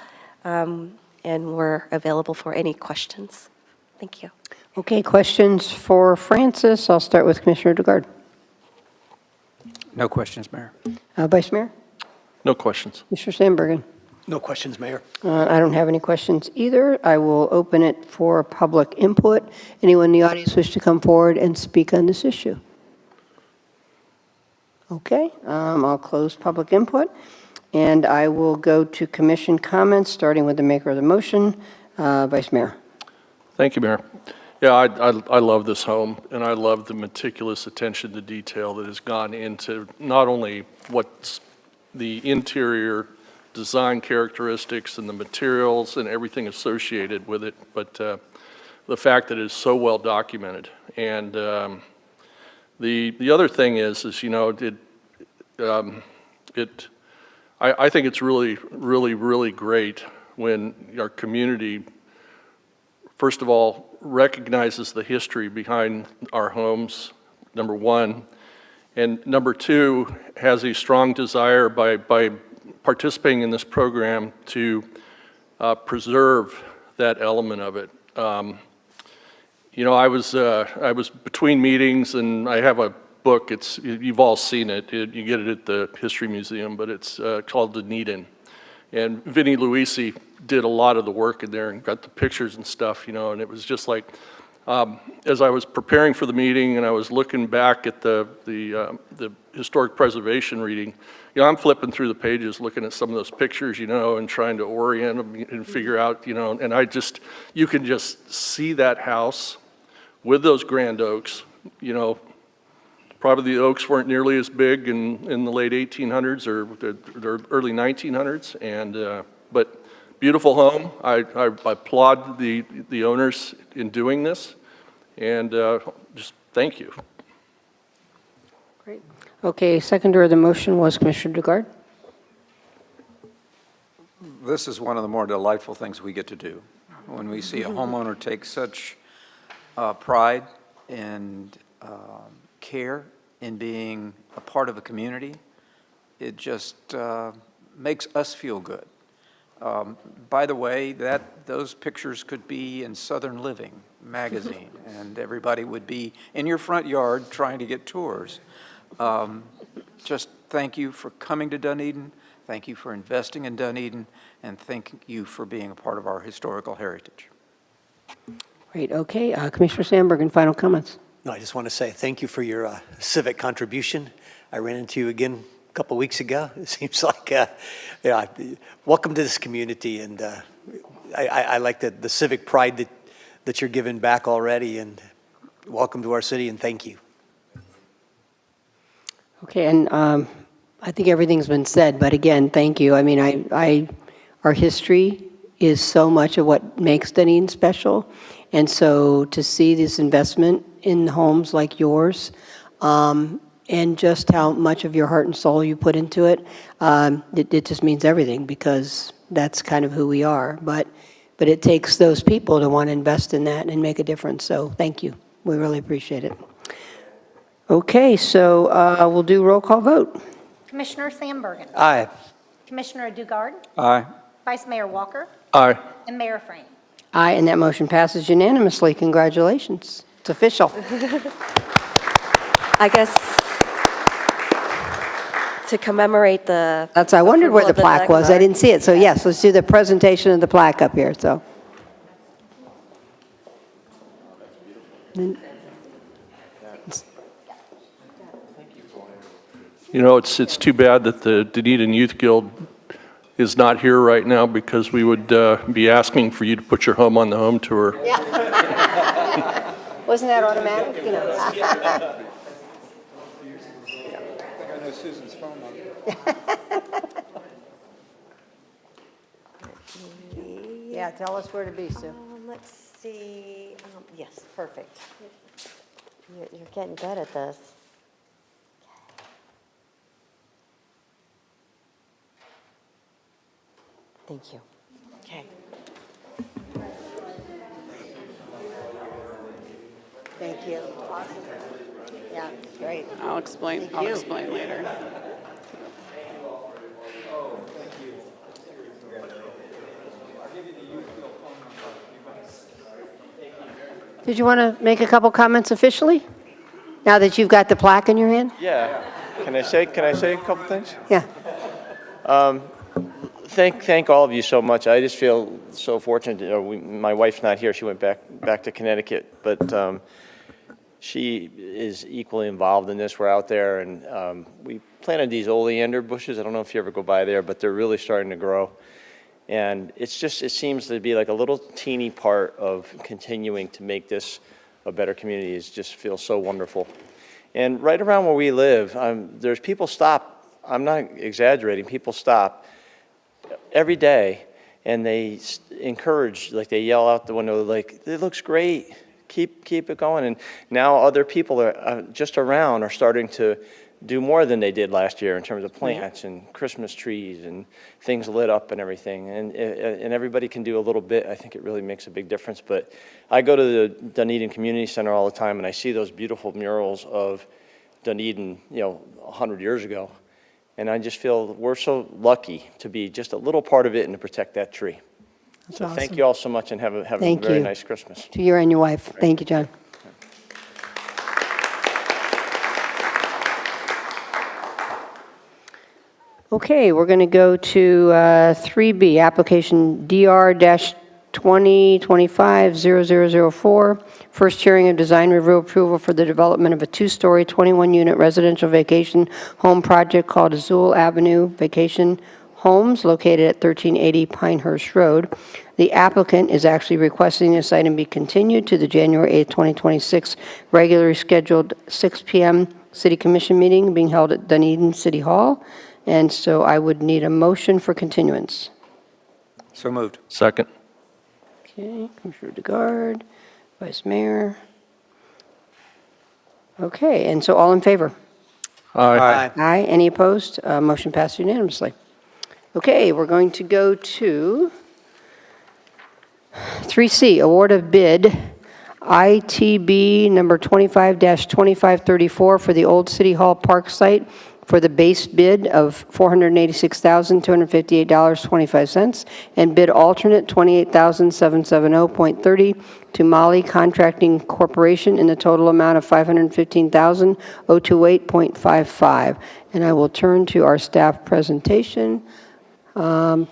and we're available for any questions. Thank you. Okay, questions for Francis? I'll start with Commissioner DeGard. No questions, Mayor. Vice Mayor? No questions. Mr. Sandbergen? No questions, Mayor. I don't have any questions either. I will open it for public input. Anyone in the audience wish to come forward and speak on this issue? Okay, I'll close public input, and I will go to commission comments, starting with the maker of the motion, Vice Mayor. Thank you, Mayor. Yeah, I love this home, and I love the meticulous attention to detail that has gone into not only what's the interior design characteristics and the materials and everything associated with it, but the fact that it is so well documented. And the other thing is you know, I think it's really great when our community, first of all, recognizes the history behind our homes, number one, and number two, has a strong desire by participating in this program to preserve that element of it. You know, I was between meetings, and I have a book. You've all seen it. You get it at the History Museum, but it's called Dunedin. And Vinnie Luisi did a lot of the work in there and got the pictures and stuff, you know, and it was just like, as I was preparing for the meeting and I was looking back at the historic preservation reading, you know, I'm flipping through the pages looking at some of those pictures, you know, and trying to orient them and figure out, you know, and you can just see that house with those grand oaks, you know. Probably the oaks weren't nearly as big in the late 1800s or the early 1900s, and but beautiful home. I applaud the owners in doing this, and just thank you. Great. Okay, seconder of the motion was Commissioner DeGard. This is one of the more delightful things we get to do. When we see a homeowner take such pride and care in being a part of a community, it just makes us feel good. By the way, those pictures could be in Southern Living magazine, and everybody would be in your front yard trying to get tours. Just thank you for coming to Dunedin, thank you for investing in Dunedin, and thank you for being a part of our historical heritage. Great, okay. Commissioner Sandberg, and final comments. No, I just want to say thank you for your civic contribution. I ran into you again a couple weeks ago. It seems like, yeah, welcome to this community, and I like the civic pride that you're giving back already, and welcome to our city, and thank you. Okay, and I think everything's been said, but again, thank you. I mean, our history is so much of what makes Dunedin special, and so to see this investment in homes like yours, and just how much of your heart and soul you put into it, it just means everything, because that's kind of who we are. But it takes those people to want to invest in that and make a difference, so thank you. We really appreciate it. Okay, so we'll do roll call vote. Commissioner Sandbergen. Aye. Commissioner Dugard. Aye. Vice Mayor Walker. Aye. And Mayor Frame. Aye, and that motion passes unanimously. Congratulations. It's official. I guess to commemorate the... I wondered where the approval of plaque was. I didn't see it. So yes, let's do the presentation of the plaque up here. So. You know, it's too bad that the Dunedin Youth Guild is not here right now, because we would be asking for you to put your home on the home tour. Yeah. Wasn't that automatic? You know. I think I know Susan's phone number. Yeah, tell us where to be, Sue. Let's see. Yes, perfect. You're getting good at this. Thank you. Okay. Thank you. Awesome. Yeah, great. I'll explain later. Did you want to make a couple comments officially? Now that you've got the plaque in your hand? Yeah. Can I say a couple things? Yeah. Thank all of you so much. I just feel so fortunate. My wife's not here. She went back to Connecticut, but she is equally involved in this. We're out there, and we planted these oleander bushes. I don't know if you ever go by there, but they're really starting to grow. And it seems to be like a little teeny part of continuing to make this a better community. It just feels so wonderful. And right around where we live, there's people stop. I'm not exaggerating. People stop every day, and they encourage, like they yell out the window, like, "It looks great. Keep it going." And now other people are just around are starting to do more than they did last year in terms of plants and Christmas trees and things lit up and everything. And everybody can do a little bit. I think it really makes a big difference. But I go to the Dunedin Community Center all the time, and I see those beautiful murals of Dunedin, 100 years ago. And I just feel we're so lucky to be just a little part of it and to protect that tree. That's so awesome. Thank you all so much, and have a very nice Christmas. To you and your wife. Thank you, John. Okay, we're going to go to 3B, application DR-2025-0004, first hearing of design review approval for the development of a two-story, 21-unit residential vacation home project called Azul Avenue Vacation Homes, located at 1380 Pinehurst Road. The applicant is actually requesting this item be continued to the January 8th, 2026 regularly scheduled 6 p.m. City Commission meeting being held at Dunedin City Hall. And so I would need a motion for continuance. So moved. Second. Okay, Commissioner Dugard, Vice Mayor. Okay, and so all in favor? Aye. Aye. Any opposed? Motion passed unanimously. Okay, we're going to go to 3C, award of bid ITB number 25-2534 for the Old City Hall Park site for the base bid of $486,258.25 and bid alternate $28,770.30 to Molly Contracting Corporation in the total amount of $515,028.55. And I will turn to our staff presentation. Bob?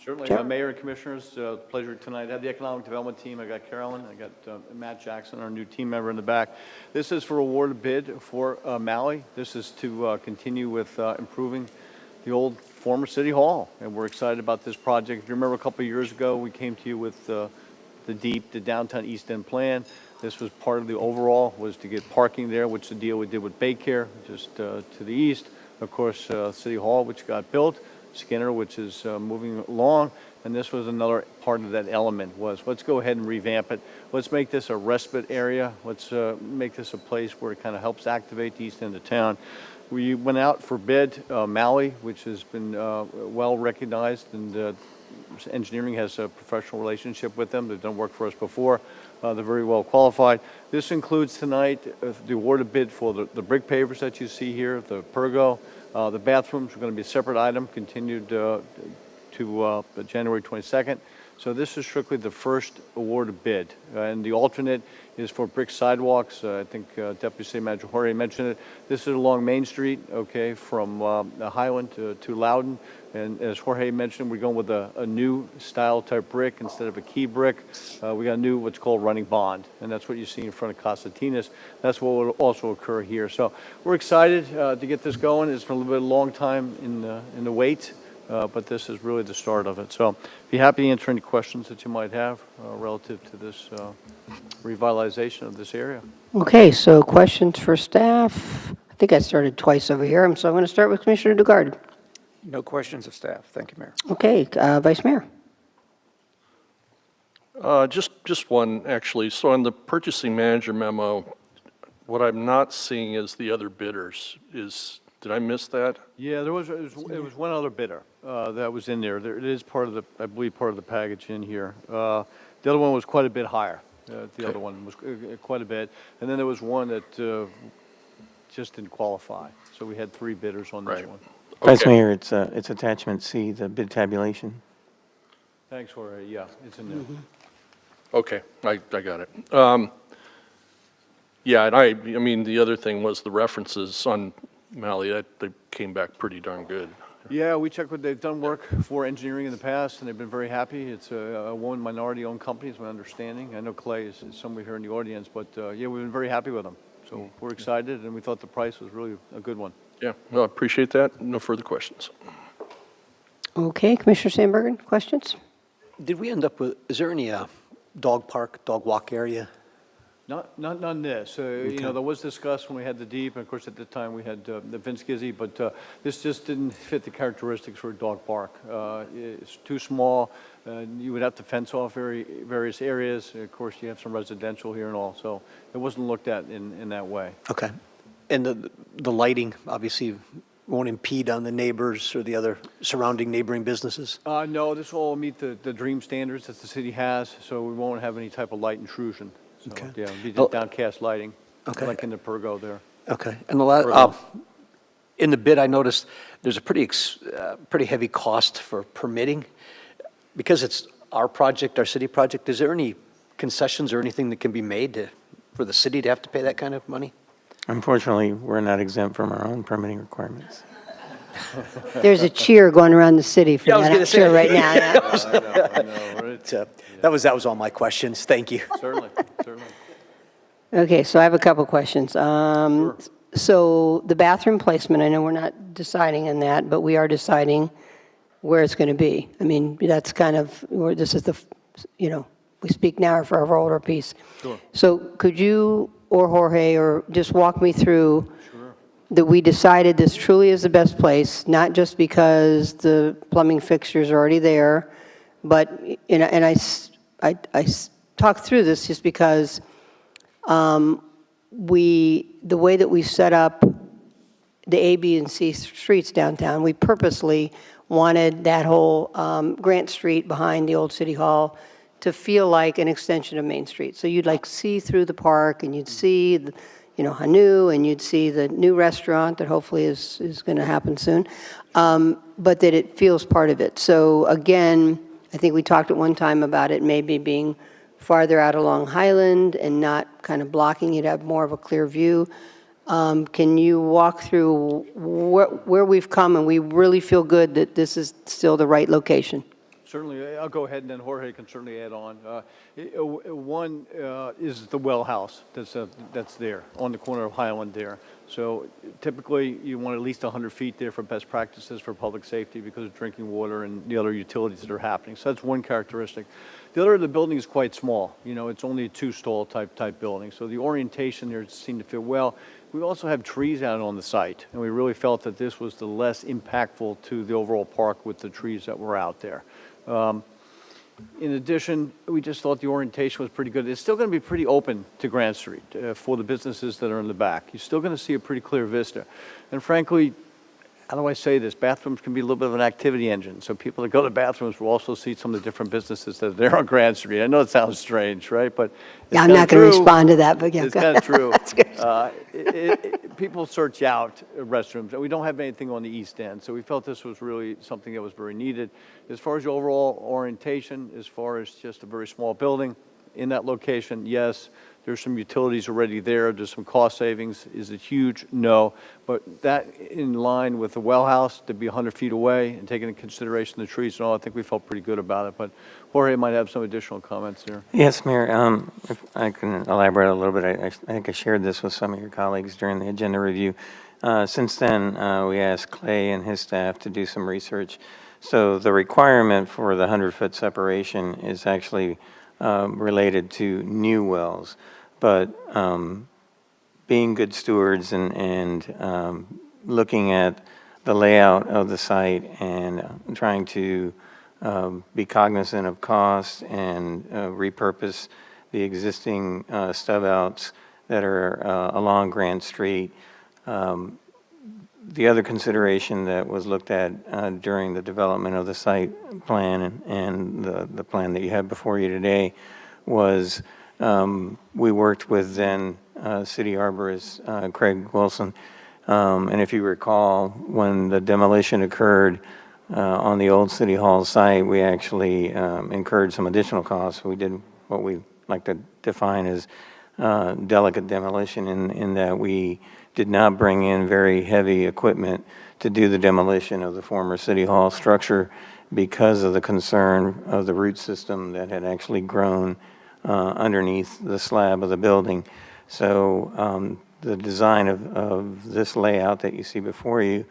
Certainly, Sure. Mayor and Commissioners, pleasure tonight. I have the Economic Development Team. I got Carolyn, I got Matt Jackson, our new team member in the back. This is for award bid for Maui. This is to continue with improving the old former City Hall, and we're excited about this project. If you remember a couple of years ago, we came to you with the downtown East End plan. This was part of the overall, was to get parking there, which the deal we did with Baycare, just to the east. Of course, City Hall, which got built. Skinner, which is moving along, and this was another part of that element was, let's go ahead and revamp it. Let's make this a respite area. Let's make this a place where it kind of helps activate the east end of town. We went out for bid, Maui, which has been well recognized, and engineering has a professional relationship with them. They've done work for us before. They're very well qualified. This includes tonight the awarded bid for the brick pavers that you see here, the Pergo. The bathrooms are going to be a separate item, continued to January 22nd. So this is strictly the first awarded bid. And the alternate is for brick sidewalks. I think Deputy City Manager Jorge mentioned it. This is along Main Street, okay, from Highland to Loudon. And as Jorge mentioned, we're going with a new style type brick instead of a key brick. We got a new what's called running bond, and that's what you see in front of Casatinas. That's what will also occur here. So we're excited to get this going. It's been a little bit long time in the wait, but this is really the start of it. So be happy to answer any questions that you might have relative to this revitalization of this area. Okay, so questions for staff. I think I started twice over here, so I'm going to start with Commissioner Dugard. No questions of staff. Thank you, Mayor. Okay, Vice Mayor. Just one, actually. So on the purchasing manager memo, what I'm not seeing is the other bidders. Did I miss that? Yeah, it was one other bidder that was in there. It is part of the, I believe, part of the package in here. The other one was quite a bit higher. The other one was quite a bit. And then there was one that just didn't qualify. So we had 3 bidders on this one. Vice Mayor, it's attachment C, the bid tabulation. Thanks, Jorge. Yeah, it's in there. Okay, I got it. Yeah, and I mean, the other thing was the references on Maui, they came back pretty darn good. Yeah, we checked they've done work for engineering in the past, and they've been very happy. It's a one minority-owned company, is my understanding. I know Clay is somewhere here in the audience, but yeah, we've been very happy with them. So we're excited, and we thought the price was really a good one. Yeah, well, I appreciate that. No further questions. Okay, Commissioner Sandbergen, questions? Did we end up with, is there any dog park, dog walk area? Not on this. You know, there was discussed when we had the deep, and of course at the time we had the Vince Gizzi, but this just didn't fit the characteristics for a dog park. It's too small. You would have to fence off various areas. Of course, you have some residential here and all, so it wasn't looked at in that way. Okay. And the lighting obviously won't impede on the neighbors or the other surrounding neighboring businesses? No, this will all meet the DREAM standards that the city has, so we won't have any type of light intrusion. So, Okay. yeah, it'll be just downcast lighting, Okay. like in the Pergo there. Okay. And the last, in the bid, I noticed there's a pretty heavy cost for permitting. Because it's our project, our city project, is there any concessions or anything that can be made for the city to have to pay that kind of money? Unfortunately, we're not exempt from our own permitting requirements. There's a cheer going around the city for that, I'm sure, right now. Yeah. I know, right? That was all my questions. Thank you. Certainly. Okay, so I have a couple questions. So the bathroom placement, I know we're not deciding on that, but we are deciding where it's going to be. I mean, that's kind of, this is the, we speak now for our older piece. Sure. So could you or Jorge or just walk me through that we decided this truly is the best place, not just because the plumbing fixtures are already there, but, and I talked through this just because the way that we set up the A, B, and C streets downtown, we purposely wanted that whole Grant Street behind the old City Hall to feel like an extension of Main Street. So you'd like see through the park and you'd see, Hanu, and you'd see the new restaurant that hopefully is going to happen soon, but that it feels part of it. So again, I think we talked at one time about it maybe being farther out along Highland and not kind of blocking it, have more of a clear view. Can you walk through where we've come and we really feel good that this is still the right location? Certainly, I'll go ahead, and then Jorge can certainly add on. One is the well house that's there on the corner of Highland there. So typically, you want at least 100 feet there for best practices for public safety because of drinking water and the other utilities that are happening. So that's one characteristic. The other, the building is quite small. It's only a two-stall type building. So the orientation there seemed to fit well. We also have trees out on the site, and we really felt that this was the less impactful to the overall park with the trees that were out there. In addition, we just thought the orientation was pretty good. It's still going to be pretty open to Grand Street for the businesses that are in the back. You're still going to see a pretty clear vista. And frankly, how do I say this? Bathrooms can be a little bit of an activity engine. So people that go to bathrooms will also see some of the different businesses that are there on Grand Street. I know it sounds strange, right? But Yeah, I'm not going to respond to that, but yeah. It's kind of true. That's good. People search out restrooms, and we don't have anything on the east end. So we felt this was really something that was very needed. As far as the overall orientation, as far as just a very small building in that location, yes. There's some utilities already there. There's some cost savings. Is it huge? No. But that in line with the well house to be 100 feet away and taking into consideration the trees and all, I think we felt pretty good about it. But Jorge might have some additional comments there. Yes, Mayor, if I can elaborate a little bit. I think I shared this with some of your colleagues during the agenda review. Since then, we asked Clay and his staff to do some research. So the requirement for the 100-foot separation is actually related to new wells. But being good stewards and looking at the layout of the site and trying to be cognizant of cost and repurpose the existing stub outs that are along Grand Street. The other consideration that was looked at during the development of the site plan and the plan that you have before you today was we worked with then city arborist Craig Wilson, and if you recall, when the demolition occurred on the old City Hall site, we actually incurred some additional costs. We did what we like to define as delicate demolition in that we did not bring in very heavy equipment to do the demolition of the former City Hall structure because of the concern of the root system that had actually grown underneath the slab of the building. So the design of this layout that you see before you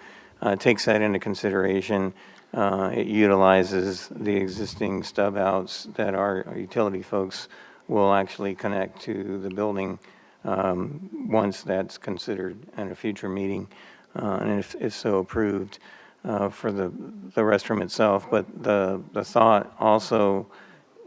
takes that into consideration. It utilizes the existing stub outs that our utility folks will actually connect to the building once that's considered in a future meeting, and if so approved for the restroom itself. But the thought also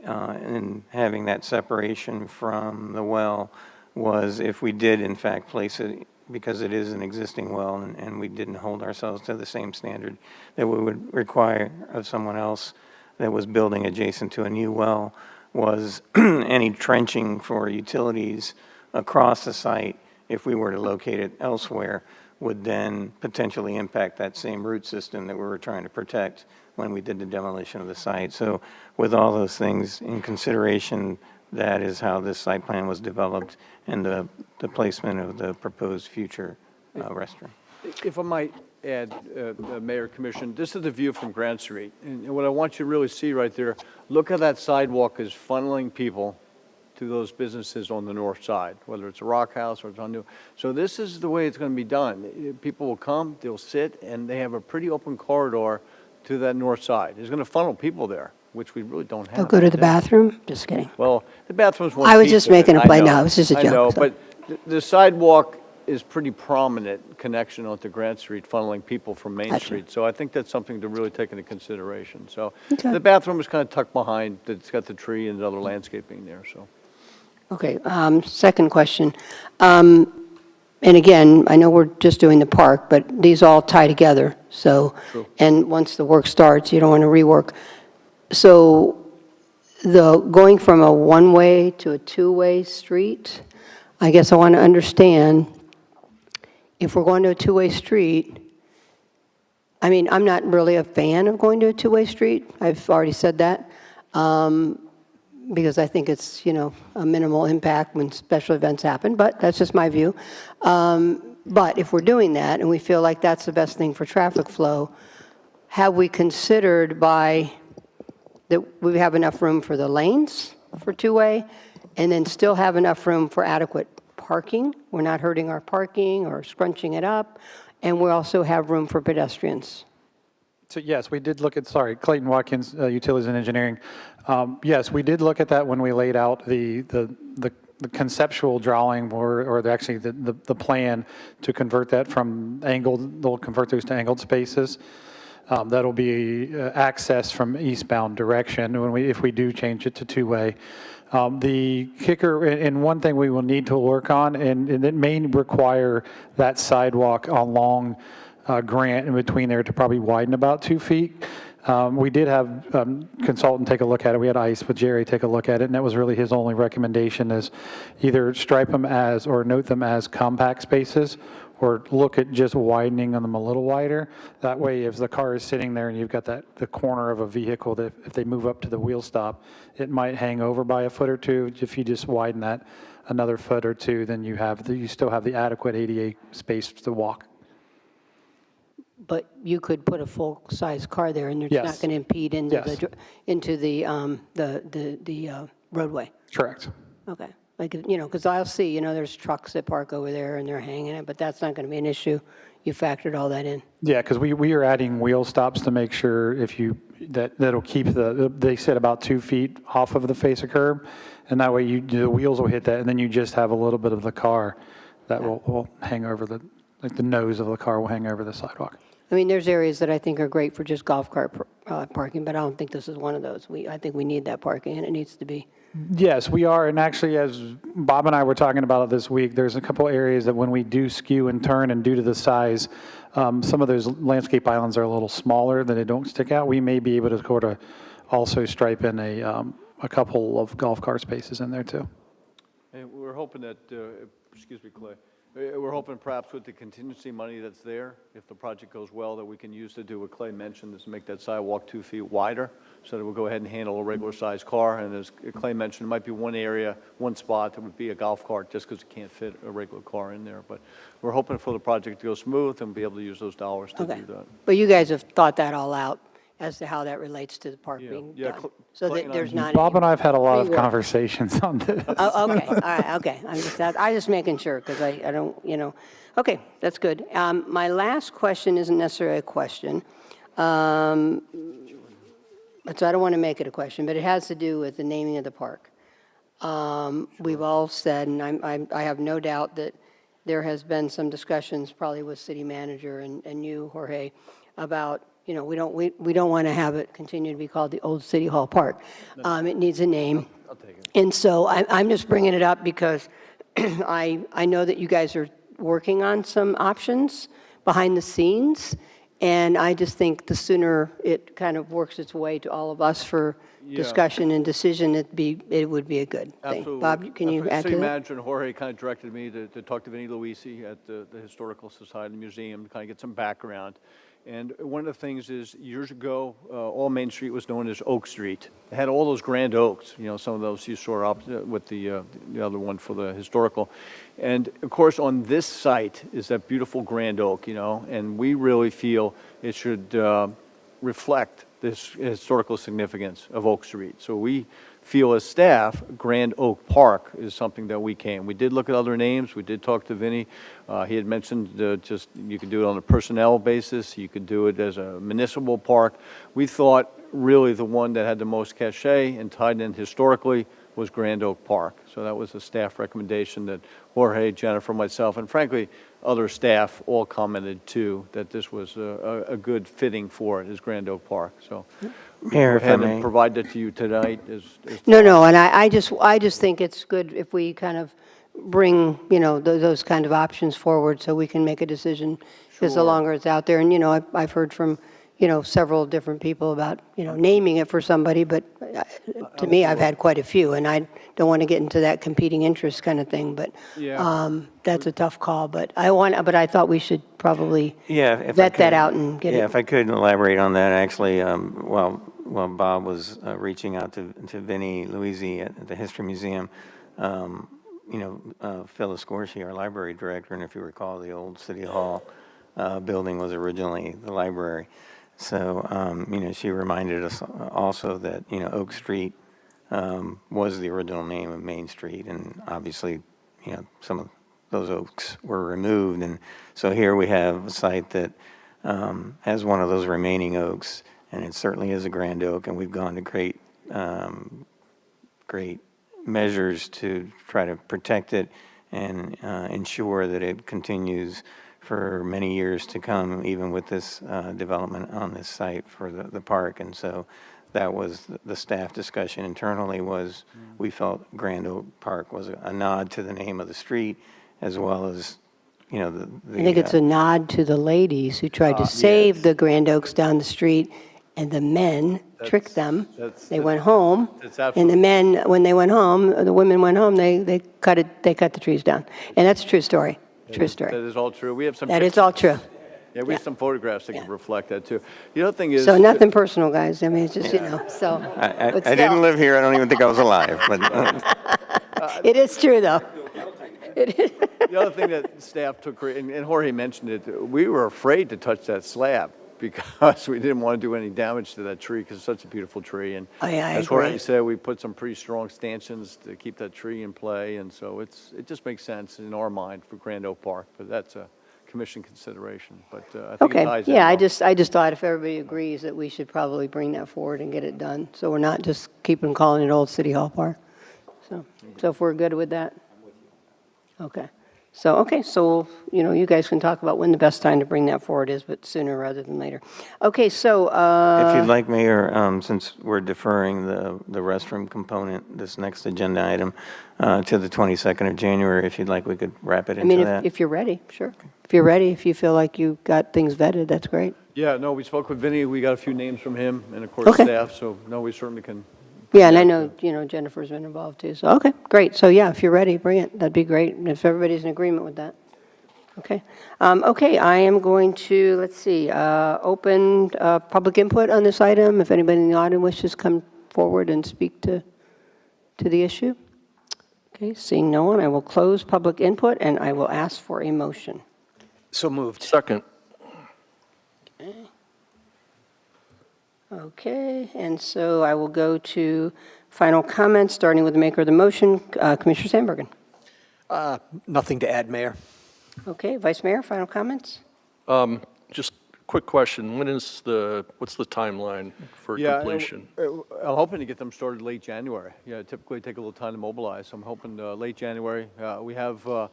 in having that separation from the well was if we did in fact place it, because it is an existing well and we didn't hold ourselves to the same standard that we would require of someone else that was building adjacent to a new well, was any trenching for utilities across the site, if we were to locate it elsewhere, would then potentially impact that same root system that we were trying to protect when we did the demolition of the site. So with all those things in consideration, that is how this site plan was developed and the placement of the proposed future restroom. If I might add, Mayor, Commission, this is the view from Grand Street. And what I want you to really see right there, look how that sidewalk is funneling people to those businesses on the north side, whether it's a Rock House or it's on New. So this is the way it's going to be done. People will come, they'll sit, and they have a pretty open corridor to that north side. It's going to funnel people there, which we really don't have. They'll go to the bathroom? Just kidding. Well, the bathroom's one I was piece just of it. making a I play. know. No, it was just a joke. I know, so. but the sidewalk is pretty prominent connection onto Grand Street, funneling people from Main Gotcha. Street. So I think that's something to really take into consideration. So Okay. the bathroom is kind of tucked behind. It's got the tree and the other landscaping there. So. Okay, second question. And again, I know we're just doing the park, but these all tie together. So, True. and once the work starts, you don't want to rework. So the going from a one-way to a two-way street, I guess I want to understand, if we're going to a two-way street, I mean, I'm not really a fan of going to a two-way street. I've already said that. Because I think it's, a minimal impact when special events happen, but that's just my view. But if we're doing that and we feel like that's the best thing for traffic flow, have we considered that we have enough room for the lanes for two-way and then still have enough room for adequate parking? We're not hurting our parking or scrunching it up, and we also have room for pedestrians. So yes, we did look at, Clayton Watkins, Utilities and Engineering. Yes, we did look at that when we laid out the conceptual drawing or the plan to convert that from angled, they'll convert those to angled spaces. That'll be access from eastbound direction if we do change it to two-way. The kicker, and one thing we will need to work on, and it may require that sidewalk along Grant in between there to probably widen about 2 feet. We did have consultant take a look at it. We had ICE with Jerry take a look at it, and that was really his only recommendation, is either stripe them as or note them as compact spaces, or look at just widening them a little wider. That way, if the car is sitting there and you've got the corner of a vehicle, that if they move up to the wheel stop, it might hang over by a foot or two. If you just widen that another foot or two, then you still have the adequate ADA space to walk. But you could put a full-size car there, and it's Yes. not going to impede into Yes. the roadway. Correct. Okay. Because I'll see, there's trucks that park over there and they're hanging it, but that's not going to be an issue. You factored all that in. Yeah, because we are adding wheel stops to make sure that'll keep they said about 2 feet off of the face of curb, and that way the wheels will hit that, and then you just have a little bit of the car that will hang over the nose of the car will hang over the sidewalk. I mean, there's areas that I think are great for just golf cart parking, but I don't think this is one of those. I think we need that parking, and it needs to be. Yes, we are, and actually, as Bob and I were talking about it this week, there's a couple areas that when we do skew and turn, and due to the size, some of those landscape islands are a little smaller, that they don't stick out. We may be able to also stripe in a couple of golf cart spaces in there too. And we're hoping that, excuse me, Clay, we're hoping perhaps with the contingency money that's there, if the project goes well, that we can use to do what Clay mentioned, is make that sidewalk 2 feet wider, so that we'll go ahead and handle a regular-sized car. And as Clay mentioned, it might be one area, one spot that would be a golf cart, just because it can't fit a regular car in there. But we're hoping for the project to go smooth and be able to use those dollars to do that. But you guys have thought that all out as to how that relates to the park being Yeah, done. So that there's not Bob and I have had a lot of rework. conversations on this. Oh, okay, all right, okay. I'm just making sure, because I don't, Okay, that's good. My last question isn't necessarily a question. So I don't want to make it a question, but it has to do with the naming of the park. We've all said, and I have no doubt that there has been some discussions, probably with city manager and you, Jorge, about, we don't want to have it continue to be called the Old City Hall Park. It needs a name. I'll take it. And so I'm just bringing it up because I know that you guys are working on some options behind the scenes, and I just think the sooner it kind of works its way to all of us for discussion and decision, it would be a good thing. Absolutely. Bob, can you add to City that? manager and Jorge kind of directed me to talk to Vinnie Luisi at the Historical Society Museum to kind of get some background. And one of the things is, years ago, all Main Street was known as Oak Street. It had all those grand oaks, some of those you saw up with the other one for the historical. And of course, on this site is that beautiful grand oak, and we really feel it should reflect this historical significance of Oak Street. So we feel as staff, Grand Oak Park is something that we can. We did look at other names. We did talk to Vinny. He had mentioned just you could do it on a personnel basis. You could do it as a municipal park. We thought really the one that had the most cachet and tied in historically was Grand Oak Park. So that was a staff recommendation that Jorge, Jennifer, myself, and frankly, other staff all commented too, that this was a good fitting for it, is Grand Oak Park. So Mayor, if I and may. provide that to you tonight. No, and I just think it's good if we kind of bring, those kind of options forward so we can make a decision, because the Sure. longer it's out there, and, I've heard from, several different people about, naming it for somebody, but to me, I've had quite a few, and I don't want to get into that competing interest kind of thing, but Yeah. that's a tough call, but I thought we should probably Yeah, if I vet that could- out and get Yeah, it. if I could elaborate on that, actually, while Bob was reaching out to Vinnie Louisi at the History Museum, Phyllis Gorshey, our library director, and if you recall, the old City Hall building was originally the library. So, she reminded us also that, Oak Street was the original name of Main Street, and obviously, some of those oaks were removed. And so here we have a site that has one of those remaining oaks, and it certainly is a grand oak, and we've gone to great measures to try to protect it and ensure that it continues for many years to come, even with this development on this site for the park. And so that was the staff discussion internally, was we felt Grand Oak Park was a nod to the name of the street, as well as, I think it's a nod to the ladies who tried to save the Grand Oaks down the street, and the men tricked them. They went home, and the men, when they went home, the women went home, they cut the trees down. And that's a true story, true story. That is all true. We have some. That is all true. Yeah, we have some photographs that can reflect that too. The other thing is. So nothing personal, guys. I mean, it's just, so. I but didn't still. live here. I don't even think I was alive. But It is true, though. The other thing that staff took, and Jorge mentioned it, we were afraid to touch that slab because we didn't want to do any damage to that tree because it's such a beautiful tree. And I as agree. Jorge said, we put some pretty strong stanchions to keep that tree in play. And so it just makes sense in our mind for Grand Oak Park, but that's a commission consideration. But I think it Okay, ties in yeah, I well. just thought if everybody agrees that we should probably bring that forward and get it done, so we're not just keeping calling it Old City Hall Park. So if we're good with that? Okay. So, you guys can talk about when the best time to bring that forward is, but sooner rather than later. Okay, so. if you'd like, Mayor, since we're deferring the restroom component, this next agenda item, to the 22nd of January, if you'd like, we could wrap it I into mean, that. if you're ready, sure. If you're ready, if you feel like you got things vetted, that's great. Yeah, no, we spoke with Vinny. We got a few names from him and of course Okay. staff. So no, we certainly can. Yeah, and I know, Jennifer's been involved too, so, okay, great. So, yeah, if you're ready, bring it. That'd be great, if everybody's in agreement with that. Okay. Okay, I am going to, let's see, open public input on this item. If anybody in the audience wishes to come forward and speak to the issue. Okay, seeing no one, I will close public input, and I will ask for a motion. So moved. Second. Okay, and so I will go to final comments, starting with the maker of the motion, Commissioner Sandbergen. Nothing to add, Mayor. Okay, Vice Mayor, final comments? Just quick question. What's the timeline for completion? I'm hoping to get them started late January. Yeah, typically take a little time to mobilize. I'm hoping late January. We have,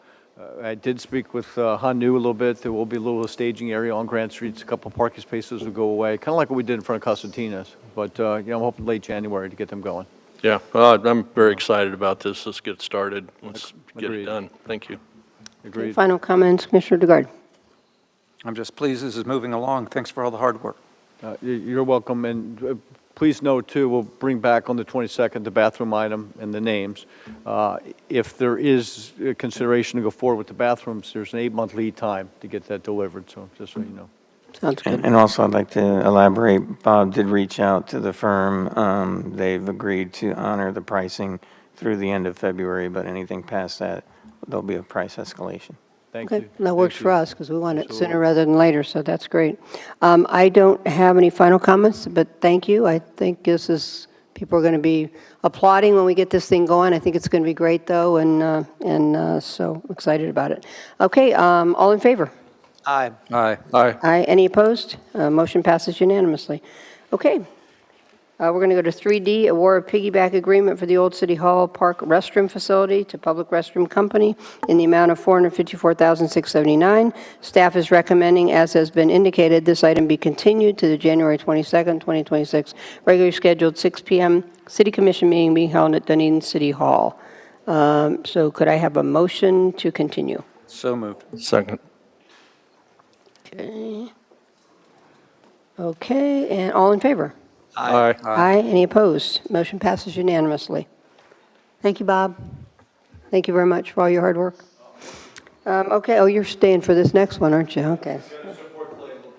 I did speak with Hanu a little bit. There will be a little staging area on Grand Street. A couple parking spaces will go away, kind of like what we did in front of Cosentina's. But, I'm hoping late January to get them going. Yeah, I'm very excited about this. Let's get started. Let's get it Agreed. done. Thank you. Agreed. Final comments, Commissioner DeGard. I'm just pleased this is moving along. Thanks for all the hard work. You're welcome, and please note, too, we'll bring back on the 22nd the bathroom item and the names. If there is a consideration to go forward with the bathrooms, there's an 8-month lead time to get that delivered, so just so you know. Sounds good. And also, I'd like to elaborate, Bob did reach out to the firm. They've agreed to honor the pricing through the end of February, but anything past that, there'll be a price escalation. Thank Okay, you. that works Thank for you. us, because we want it Absolutely. sooner rather than later, so that's great. I don't have any final comments, but thank you. I think people are going to be applauding when we get this thing going. I think it's going to be great, though, and so excited about it. Okay, all in favor? Aye. Aye. Aye. Aye. Any opposed? Motion passes unanimously. Okay. We're going to go to 3D, award piggyback agreement for the Old City Hall Park restroom facility to Public Restroom Company in the amount of $454,679. Staff is recommending, as has been indicated, this item be continued to the January 22nd, 2026 regularly scheduled 6 p.m. City Commission meeting being held at Dunedin City Hall. So could I have a motion to continue? So moved. Second. Okay. Okay, and all in favor? Aye. Aye. Any opposed? Motion passes unanimously. Thank you, Bob. Thank you very much for all your hard work. Okay, oh, you're staying for this next one, aren't you? Okay.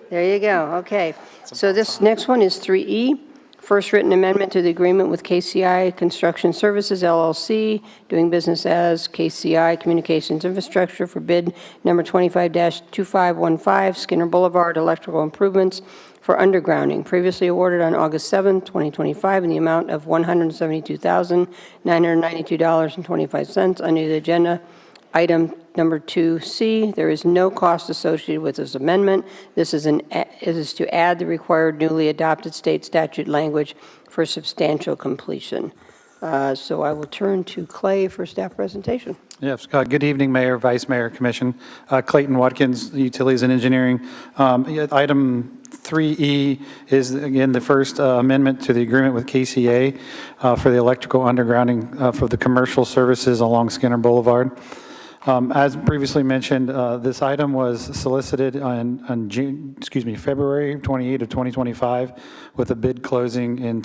There you go, okay. So this next one is 3E, first written amendment to the agreement with KCI Construction Services LLC, doing business as KCI Communications Infrastructure for bid number 25-2515, Skinner Boulevard Electrical Improvements for undergrounding, previously awarded on August 7, 2025, in the amount of $172,992.25 under the agenda. Item number 2C, there is no cost associated with this amendment. This is to add the required newly adopted state statute language for substantial completion. So I will turn to Clay for staff presentation. Yes, good evening, Mayor, Vice Mayor, Commission. Clayton Watkins, Utilities and Engineering. Item 3E is, again, the first amendment to the agreement with KCA for the electrical undergrounding for the commercial services along Skinner Boulevard. As previously mentioned, this item was solicited on February 28 of 2025, with a bid closing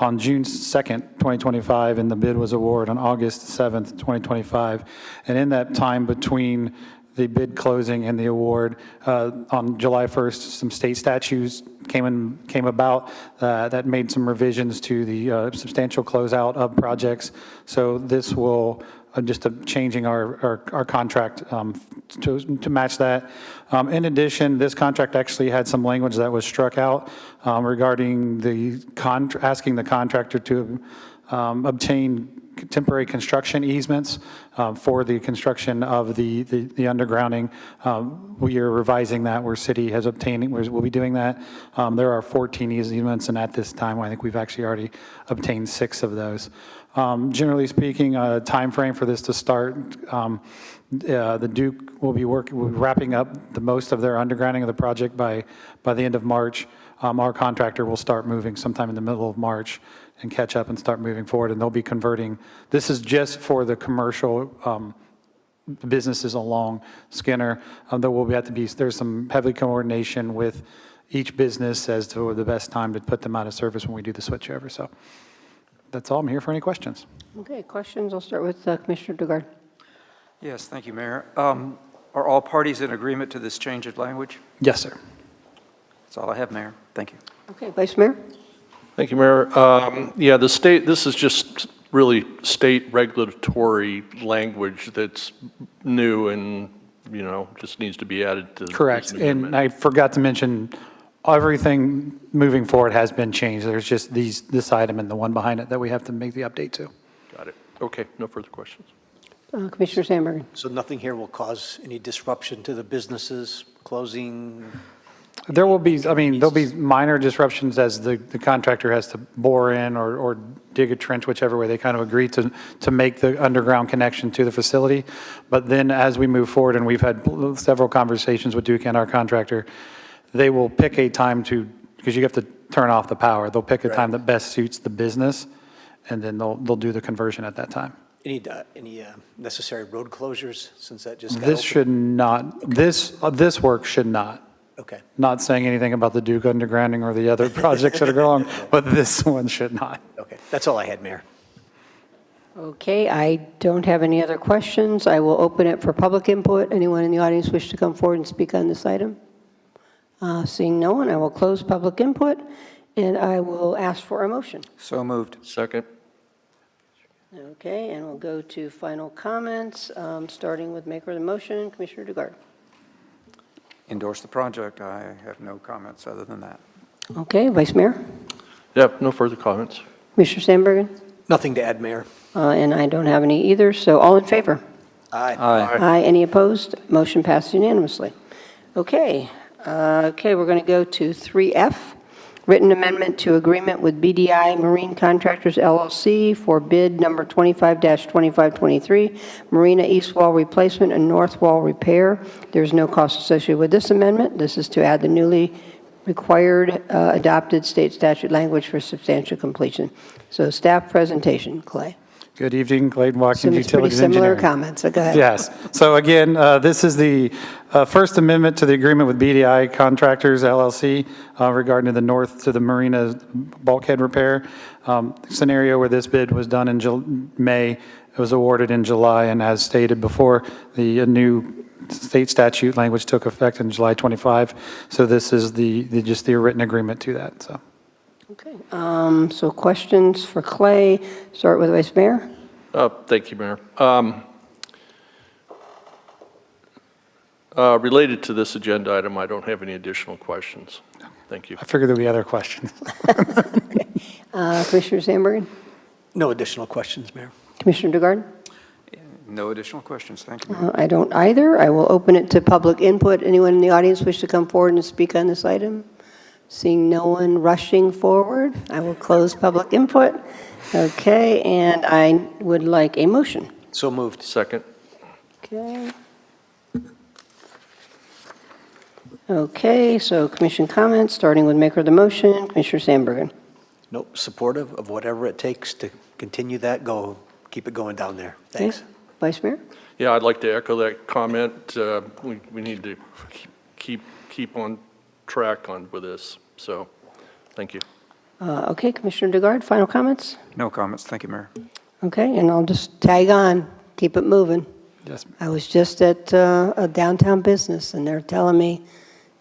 on June 2nd, 2025, and the bid was awarded on August 7th, 2025. And in that time between the bid closing and the award, on July 1st, some state statutes came about that made some revisions to the substantial closeout of projects. So this will just changing our contract to match that. In addition, this contract actually had some language that was struck out regarding asking the contractor to obtain temporary construction easements for the construction of the undergrounding. We are revising that where city has obtained, we'll be doing that. There are 14 easements, and at this time, I think we've actually already obtained 6 of those. Generally speaking, time frame for this to start, the Duke will be wrapping up the most of their undergrounding of the project by the end of March. Our contractor will start moving sometime in the middle of March and catch up and start moving forward, and they'll be converting. This is just for the commercial businesses along Skinner. There will have to be, there's some heavy coordination with each business as to the best time to put them out of service when we do the switchover. So that's all. I'm here for any questions. Okay, questions? I'll start with Commissioner Dugard. Yes, thank you, Mayor. Are all parties in agreement to this change of language? Yes, sir. That's all I have, Mayor. Thank you. Okay, Vice Mayor? Thank you, Mayor. Yeah, this is just really state regulatory language that's new and, just needs to be added to. Correct. And I forgot to mention, everything moving forward has been changed. There's just this item and the one behind it that we have to make the update to. Got it. Okay, no further questions. Commissioner Sandberg. So nothing here will cause any disruption to the businesses closing? There will be, there'll be minor disruptions as the contractor has to bore in or dig a trench, whichever way they kind of agree to make the underground connection to the facility. But then as we move forward, and we've had several conversations with Duke and our contractor, they will pick a time because you have to turn off the power. They'll pick a time that best suits the business, and then they'll do the conversion at that time. Any necessary road closures since that just got This open? should not, this work should not. Okay. Not saying anything about the Duke undergrounding or the other projects that are going on, but this one should not. Okay, that's all I had, Mayor. Okay, I don't have any other questions. I will open it for public input. Anyone in the audience wish to come forward and speak on this item? Seeing no one, I will close public input, and I will ask for a motion. So moved. Second. Okay, and we'll go to final comments, starting with maker of the motion, Commissioner Dugard. Endorse the project. I have no comments other than that. Okay, Vice Mayor? Yep, no further comments. Commissioner Sandberg? Nothing to add, Mayor. And I don't have any either, so all in favor? Aye. Aye. Any opposed? Motion passed unanimously. Okay, we're going to go to 3F, written amendment to agreement with BDI Marine Contractors LLC for bid number 25-2523, Marina East Wall Replacement and North Wall Repair. There's no cost associated with this amendment. This is to add the newly required adopted state statute language for substantial completion. So staff presentation, Clay. Good evening, Clayton Watkins, Some pretty Utilities similar Engineering. comments, so go ahead. Yes. So again, this is the First Amendment to the agreement with BDI Contractors LLC regarding the north to the marina bulkhead repair. Scenario where this bid was done in May, it was awarded in July, and as stated before, the new state statute language took effect in July 25. So this is just the written agreement to that, so. Okay, so questions for Clay. Start with Vice Mayor. Thank you, Mayor. Related to this agenda item, I don't have any additional questions. Thank you. I figured there'd be other questions. Commissioner Sandbergen? No additional questions, Mayor. Commissioner DeGarde? No additional questions, thank you, Mayor. I don't either. I will open it to public input. Anyone in the audience wish to come forward and speak on this item? Seeing no one rushing forward, I will close public input. Okay, and I would like a motion. So moved. Second. Okay. Okay, so commission comments, starting with maker of the motion, Commissioner Sandbergen. Nope, supportive of whatever it takes to continue that keep it going down there. Thanks. Okay. Vice Mayor? Yeah, I'd like to echo that comment. We need to keep on track with this. So, thank you. Okay, Commissioner DeGarde, final comments? No comments, thank you, Mayor. Okay, and I'll just tag on, keep it moving. Yes. I was just at a downtown business, and they're telling me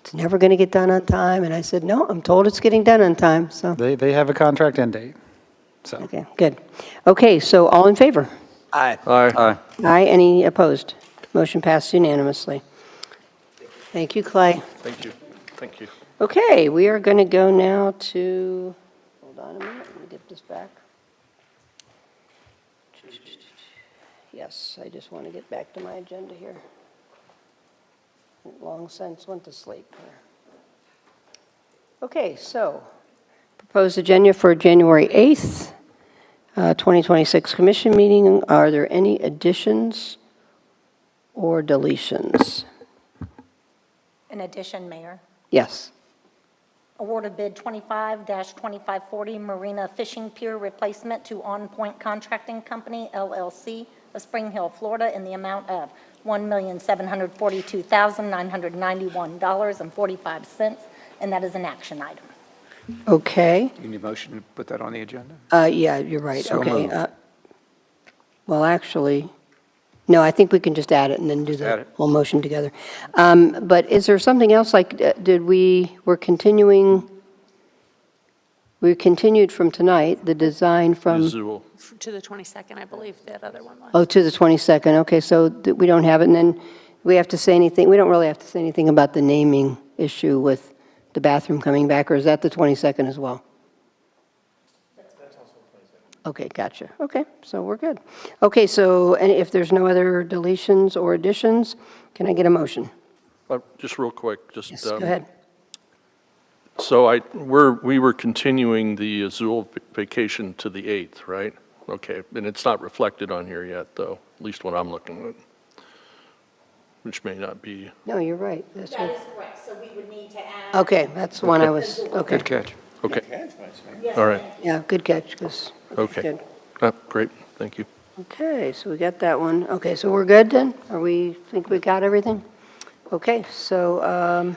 it's never going to get done on time, and I said, no, I'm told it's getting done on time, so. They have a contract end date, so. Okay, good. Okay, so all in favor? Aye. Aye. Aye, any opposed? Motion passed unanimously. Thank you, Clay. Thank you. Thank you. Okay, we are going to go now to, hold on a minute, let me get this back. Yes, I just want to get back to my agenda here. Long since went to sleep here. Okay, so proposed agenda for January 8th, 2026 commission meeting. Are there any additions or deletions? In addition, Mayor, Yes. awarded bid 25-2540 Marina Fishing Pier Replacement to On Point Contracting Company, LLC, of Spring Hill, Florida, in the amount of $1,742,991.45, and that is an action item. Okay. You need a motion to put that on the agenda? Yeah, you're right. So Okay. moved. Well, actually, no, I think we can just add it and then do Add the it. whole motion together. But is there something else, like, we're continued from tonight, the design from, Zool. To the 22nd, I believe that other one was. oh, to the 22nd. Okay, so we don't have it, and then we have to say anything, we don't really have to say anything about the naming issue with the bathroom coming back, or is that the 22nd as well? Okay, gotcha. Okay, so we're good. Okay, so and if there's no other deletions or additions, can I get a motion? Just real quick, Yes, go ahead. So we were continuing the Azul vacation to the 8th, right? Okay, and it's not reflected on here yet, though, at least what I'm looking at, which may not be. No, you're right. That's That what- is correct, so we would need to add. Okay, that's the one I was, okay. Good catch. Okay, Yes, all right, Yeah, good catch, because, okay. good. Great, thank you. Okay, so we got that one. Okay, so we're good then? Think we got everything? Okay, so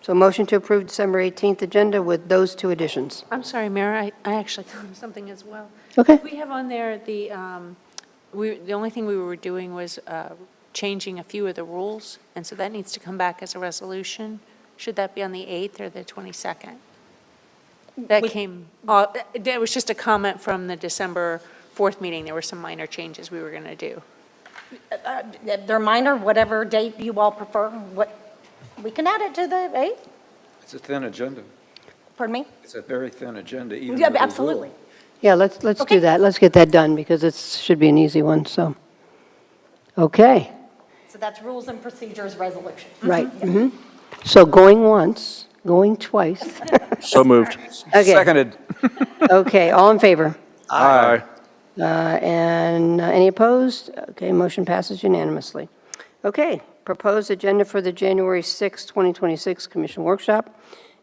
motion to approve December 18th agenda with those two additions. I'm sorry, Mayor, I actually thought of something as well. Okay. We have on there the only thing we were doing was changing a few of the rules, and so that needs to come back as a resolution. Should that be on the 8th or the 22nd? That it was just a comment from the December 4th meeting. There were some minor changes we were going to do. They're minor, whatever date you all prefer. We can add it to the 8th, It's a thin agenda. pardon me? It's a very thin agenda, even Yeah, with Azul. absolutely. Yeah, let's Okay. do that. Let's get that done, because it should be an easy one, so. Okay, So that's rules and procedures resolution. right. Mhm. So going once, going twice. So moved. Okay. Seconded. Okay, all in favor? Aye. And any opposed? Okay, motion passes unanimously. Okay, proposed agenda for the January 6, 2026 Commission Workshop.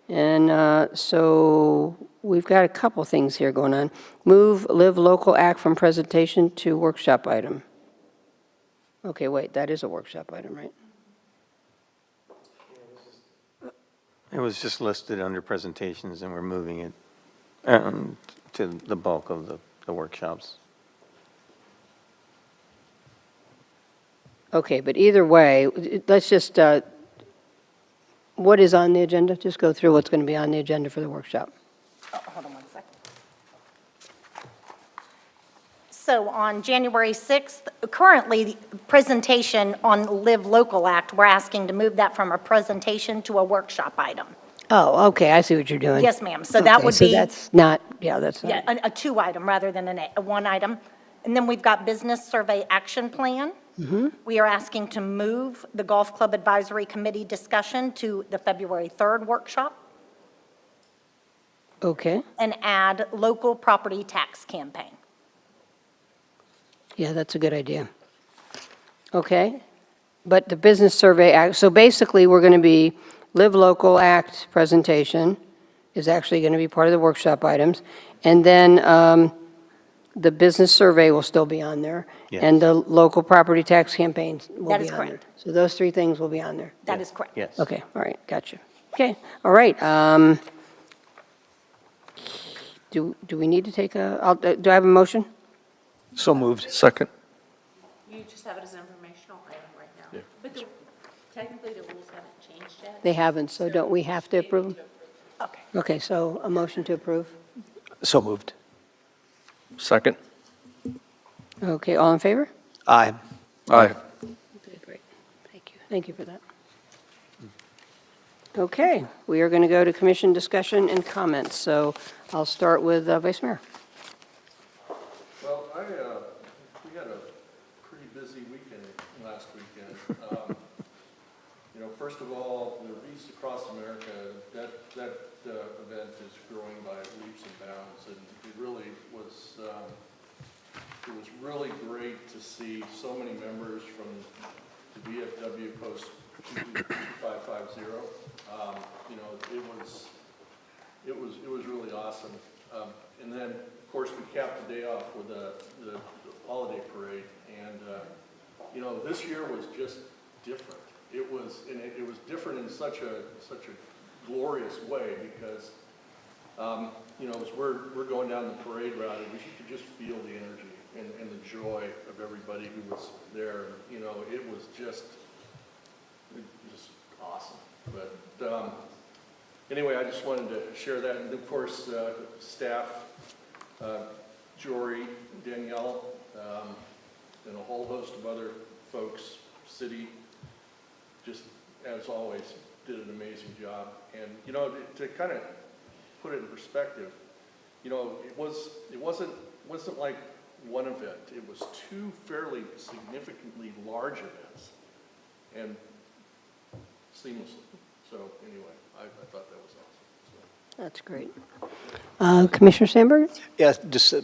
And so we've got a couple things here going on. Move Live Local Act from presentation to workshop item. Okay, wait, that is a workshop item, right? It was just listed under presentations, and we're moving it to the bulk of the workshops. Okay, but either way, let's just, what is on the agenda? Just go through what's going to be on the agenda for the workshop. Oh, hold on one second. So on January 6th, currently, the presentation on Live Local Act, we're asking to move that from a presentation to a workshop item. Oh, okay, I see what you're doing. Yes, ma'am. So that Okay, would so be. that's not, yeah, that's not. Yeah, a two item rather than a one item. And then we've got business survey action plan. Mhm. We are asking to move the Golf Club Advisory Committee discussion to the February 3rd workshop Okay, and add local property tax campaign. yeah, that's a good idea. Okay, but the business survey act, so basically, we're going to be Live Local Act presentation is actually going to be part of the workshop items. And then the business survey will still be on there. Yes. And the local property tax campaigns will That be is on there. correct. So those three things will be on there. That is correct. Yes. Okay, all right, gotcha. Okay, all right. Do we need to take do I have a motion? So moved. Second. You just have it as an informational item right now. But technically, the rules haven't changed yet. They haven't, so don't we have to approve them? Okay. Okay, so a motion to approve. So moved. Second. Okay, all in favor? Aye. Aye. Okay, great. Thank you. Thank you for that. Okay, we are going to go to commission discussion and comments. So I'll start with Vice Mayor. Well, we had a pretty busy weekend last weekend. You know, first of all, the Reefs Across America, that event is growing by leaps and bounds, and it really was, it was really great to see so many members from the VFW Post 2550. You know, it was really awesome. And then, of course, we capped the day off with the holiday parade, and you know, this year was just different. It was different in such a glorious way because you know, as we're going down the parade route, you could just feel the energy and the joy of everybody who was there. You know, it was just awesome. But anyway, I just wanted to share that, and of course, staff, Jory, Danielle, and a whole host of other folks, city, just as always, did an amazing job. And you know, to kind of put it in perspective, you know, it wasn't like one event. It was two fairly significantly large events, and seamlessly. So anyway, I thought that was awesome. So. That's great. Commissioner Sandberg? Yeah, just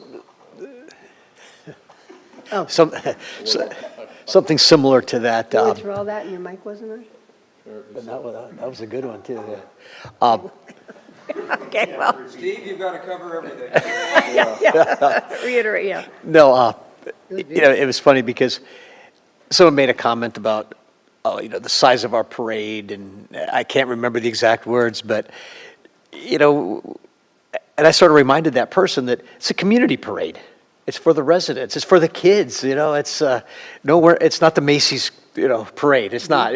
something similar to that. You went through all that and your mic wasn't on? That was a good one, too. Yeah. Okay, well. Steve, you've got to cover everything. Reiterate, yeah. No, you know, it was funny because someone made a comment about, you know, the size of our parade, and I can't remember the exact words, but, you know, and I sort of reminded that person that it's a community parade. It's for the residents. It's for the kids. You know, it's nowhere. It's not the Macy's, you know, parade. It's not.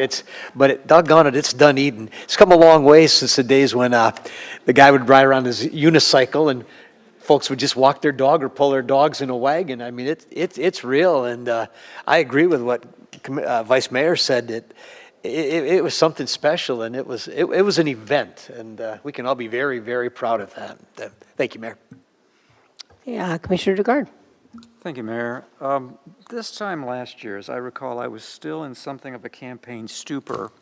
But doggone it, it's Dunedin. It's come a long way since the days when the guy would ride around his unicycle and folks would just walk their dog or pull their dogs in a wagon. I mean, it's real, and I agree with what Vice Mayor said. That it was something special, and it was an event, and we can all be very, very proud of that. Thank you, Mayor. Yeah, Commissioner DeGard. Thank you, Mayor. This time last year, as I recall, I was still in something of a campaign stupor.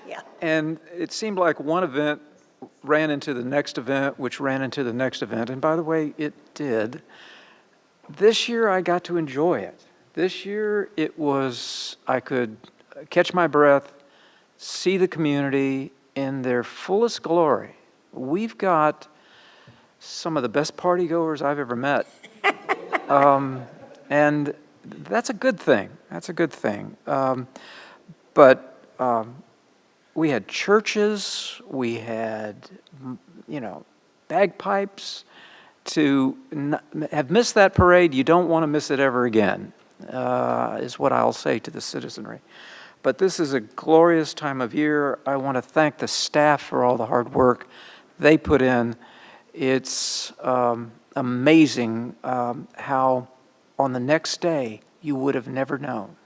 Yeah. And it seemed like one event ran into the next event, which ran into the next event. And by the way, it did. This year, I got to enjoy it. This year, I could catch my breath, see the community in their fullest glory. We've got some of the best party goers I've ever met. And that's a good thing. That's a good thing. But we had churches, we had, bagpipes. To have missed that parade, you don't want to miss it ever again, is what I'll say to the citizenry. But this is a glorious time of year. I want to thank the staff for all the hard work they put in. It's amazing how on the next day you would have never known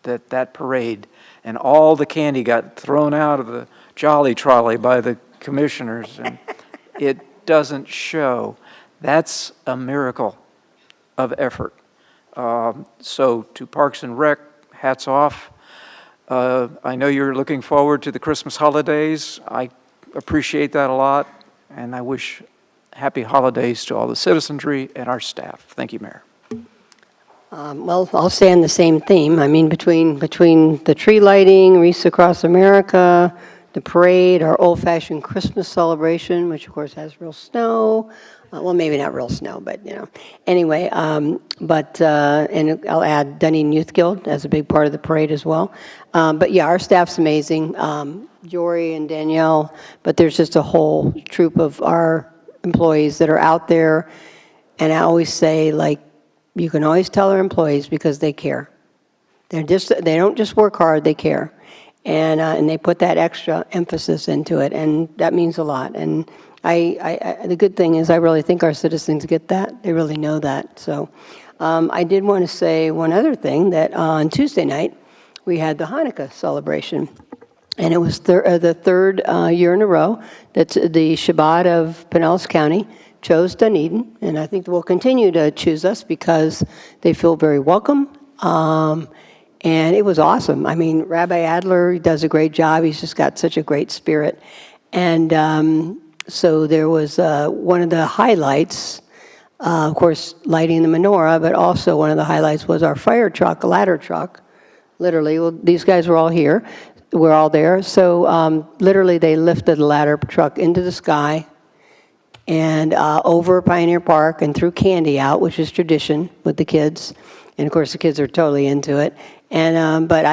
that parade and all the candy got thrown out of the Jolly Trolley by the commissioners, and it doesn't show. That's a miracle of effort. So to Parks and Rec, hats off. I know you're looking forward to the Christmas holidays. I appreciate that a lot, and I wish happy holidays to all the citizenry and our staff. Thank you, Mayor. Well, I'll stay on the same theme. I mean, between the tree lighting, Wreaths Across America, the parade, our old-fashioned Christmas celebration, which of course has real snow. Well, maybe not real snow, but Anyway, and I'll add Dunedin Youth Guild as a big part of the parade as well. But yeah, our staff's amazing. Jory and Danielle, but there's just a whole troop of our employees that are out there. And I always say, like, you can always tell our employees because they care. They don't just work hard, they care. And they put that extra emphasis into it, and that means a lot. And the good thing is I really think our citizens get that. They really know that. So I did want to say one other thing, that on Tuesday night, we had the Hanukkah celebration. And it was the third year in a row that the Shabbat of Pinellas County chose Dunedin. And I think we'll continue to choose us because they feel very welcome. And it was awesome. I mean, Rabbi Adler does a great job. He's just got such a great spirit. And so there was one of the highlights, of course, lighting the menorah, but also one of the highlights was our fire truck, ladder truck. Literally, well, these guys were all here. We're all there. So literally, they lifted the ladder truck into the sky and over Pioneer Park and threw candy out, which is tradition with the kids. And of course, the kids are totally into it. And but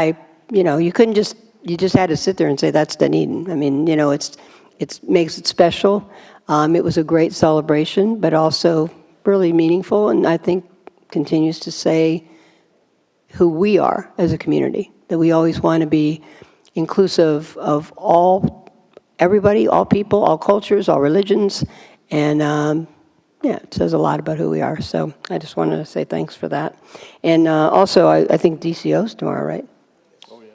you couldn't you just had to sit there and say that's Dunedin. I mean, it makes it special. It was a great celebration, but also really meaningful, and I think continues to say who we are as a community. That we always want to be inclusive of everybody, all people, all cultures, all religions, and it says a lot about who we are. So I just wanted to say thanks for that. And also, I think DCO's tomorrow, right? Oh, yeah.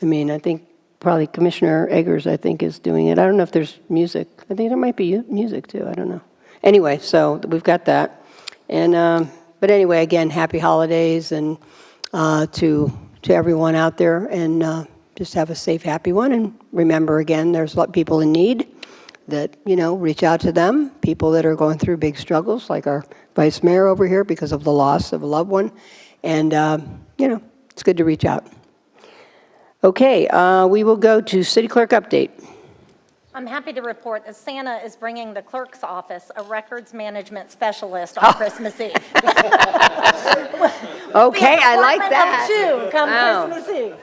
I mean, I think probably Commissioner Eggers, I think, is doing it. I don't know if there's music. I think there might be music, too. I don't know. Anyway, so we've got that. And but anyway, again, happy holidays and to everyone out there. And just have a safe, happy one. And remember, again, there's a lot of people in need that, reach out to them, people that are going through big struggles, like our vice mayor over here because of the loss of a loved one. And, it's good to reach out. Okay, we will go to City Clerk update. I'm happy to report that Santa is bringing the clerk's office a records management specialist on Christmas Eve. Okay, I like that. Two come Christmas Eve.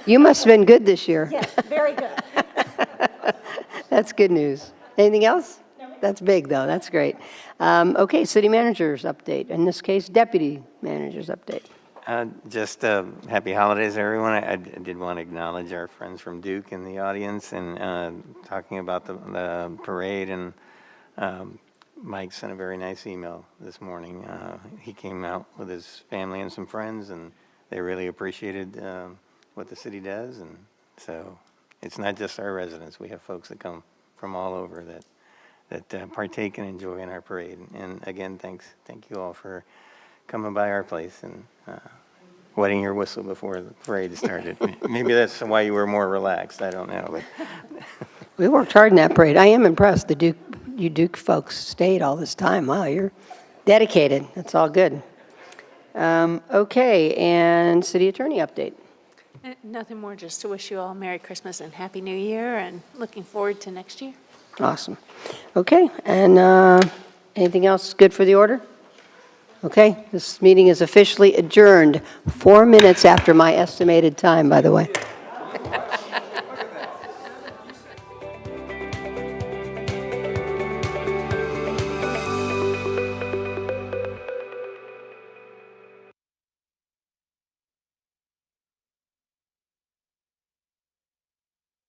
You must have been good this year. Yes, very good. That's good news. Anything else? No. That's big, though. That's great. Okay, city manager's update. In this case, deputy manager's update. Just happy holidays, everyone. I did want to acknowledge our friends from Duke in the audience and talking about the parade. And Mike sent a very nice email this morning. He came out with his family and some friends, and they really appreciated what the city does. And so it's not just our residents. We have folks that come from all over that partake and enjoy in our parade. And again, thank you all for coming by our place and wetting your whistle before the parade started. Maybe that's why you were more relaxed. I don't know. But we worked hard in that parade. I am impressed. You Duke folks stayed all this time. Wow, you're dedicated. That's all good. Okay, and city attorney update. Nothing more, just to wish you all Merry Christmas and Happy New Year, and looking forward to next year. Awesome. Okay, and anything else good for the order? Okay, this meeting is officially adjourned 4 minutes after my estimated time, by the way.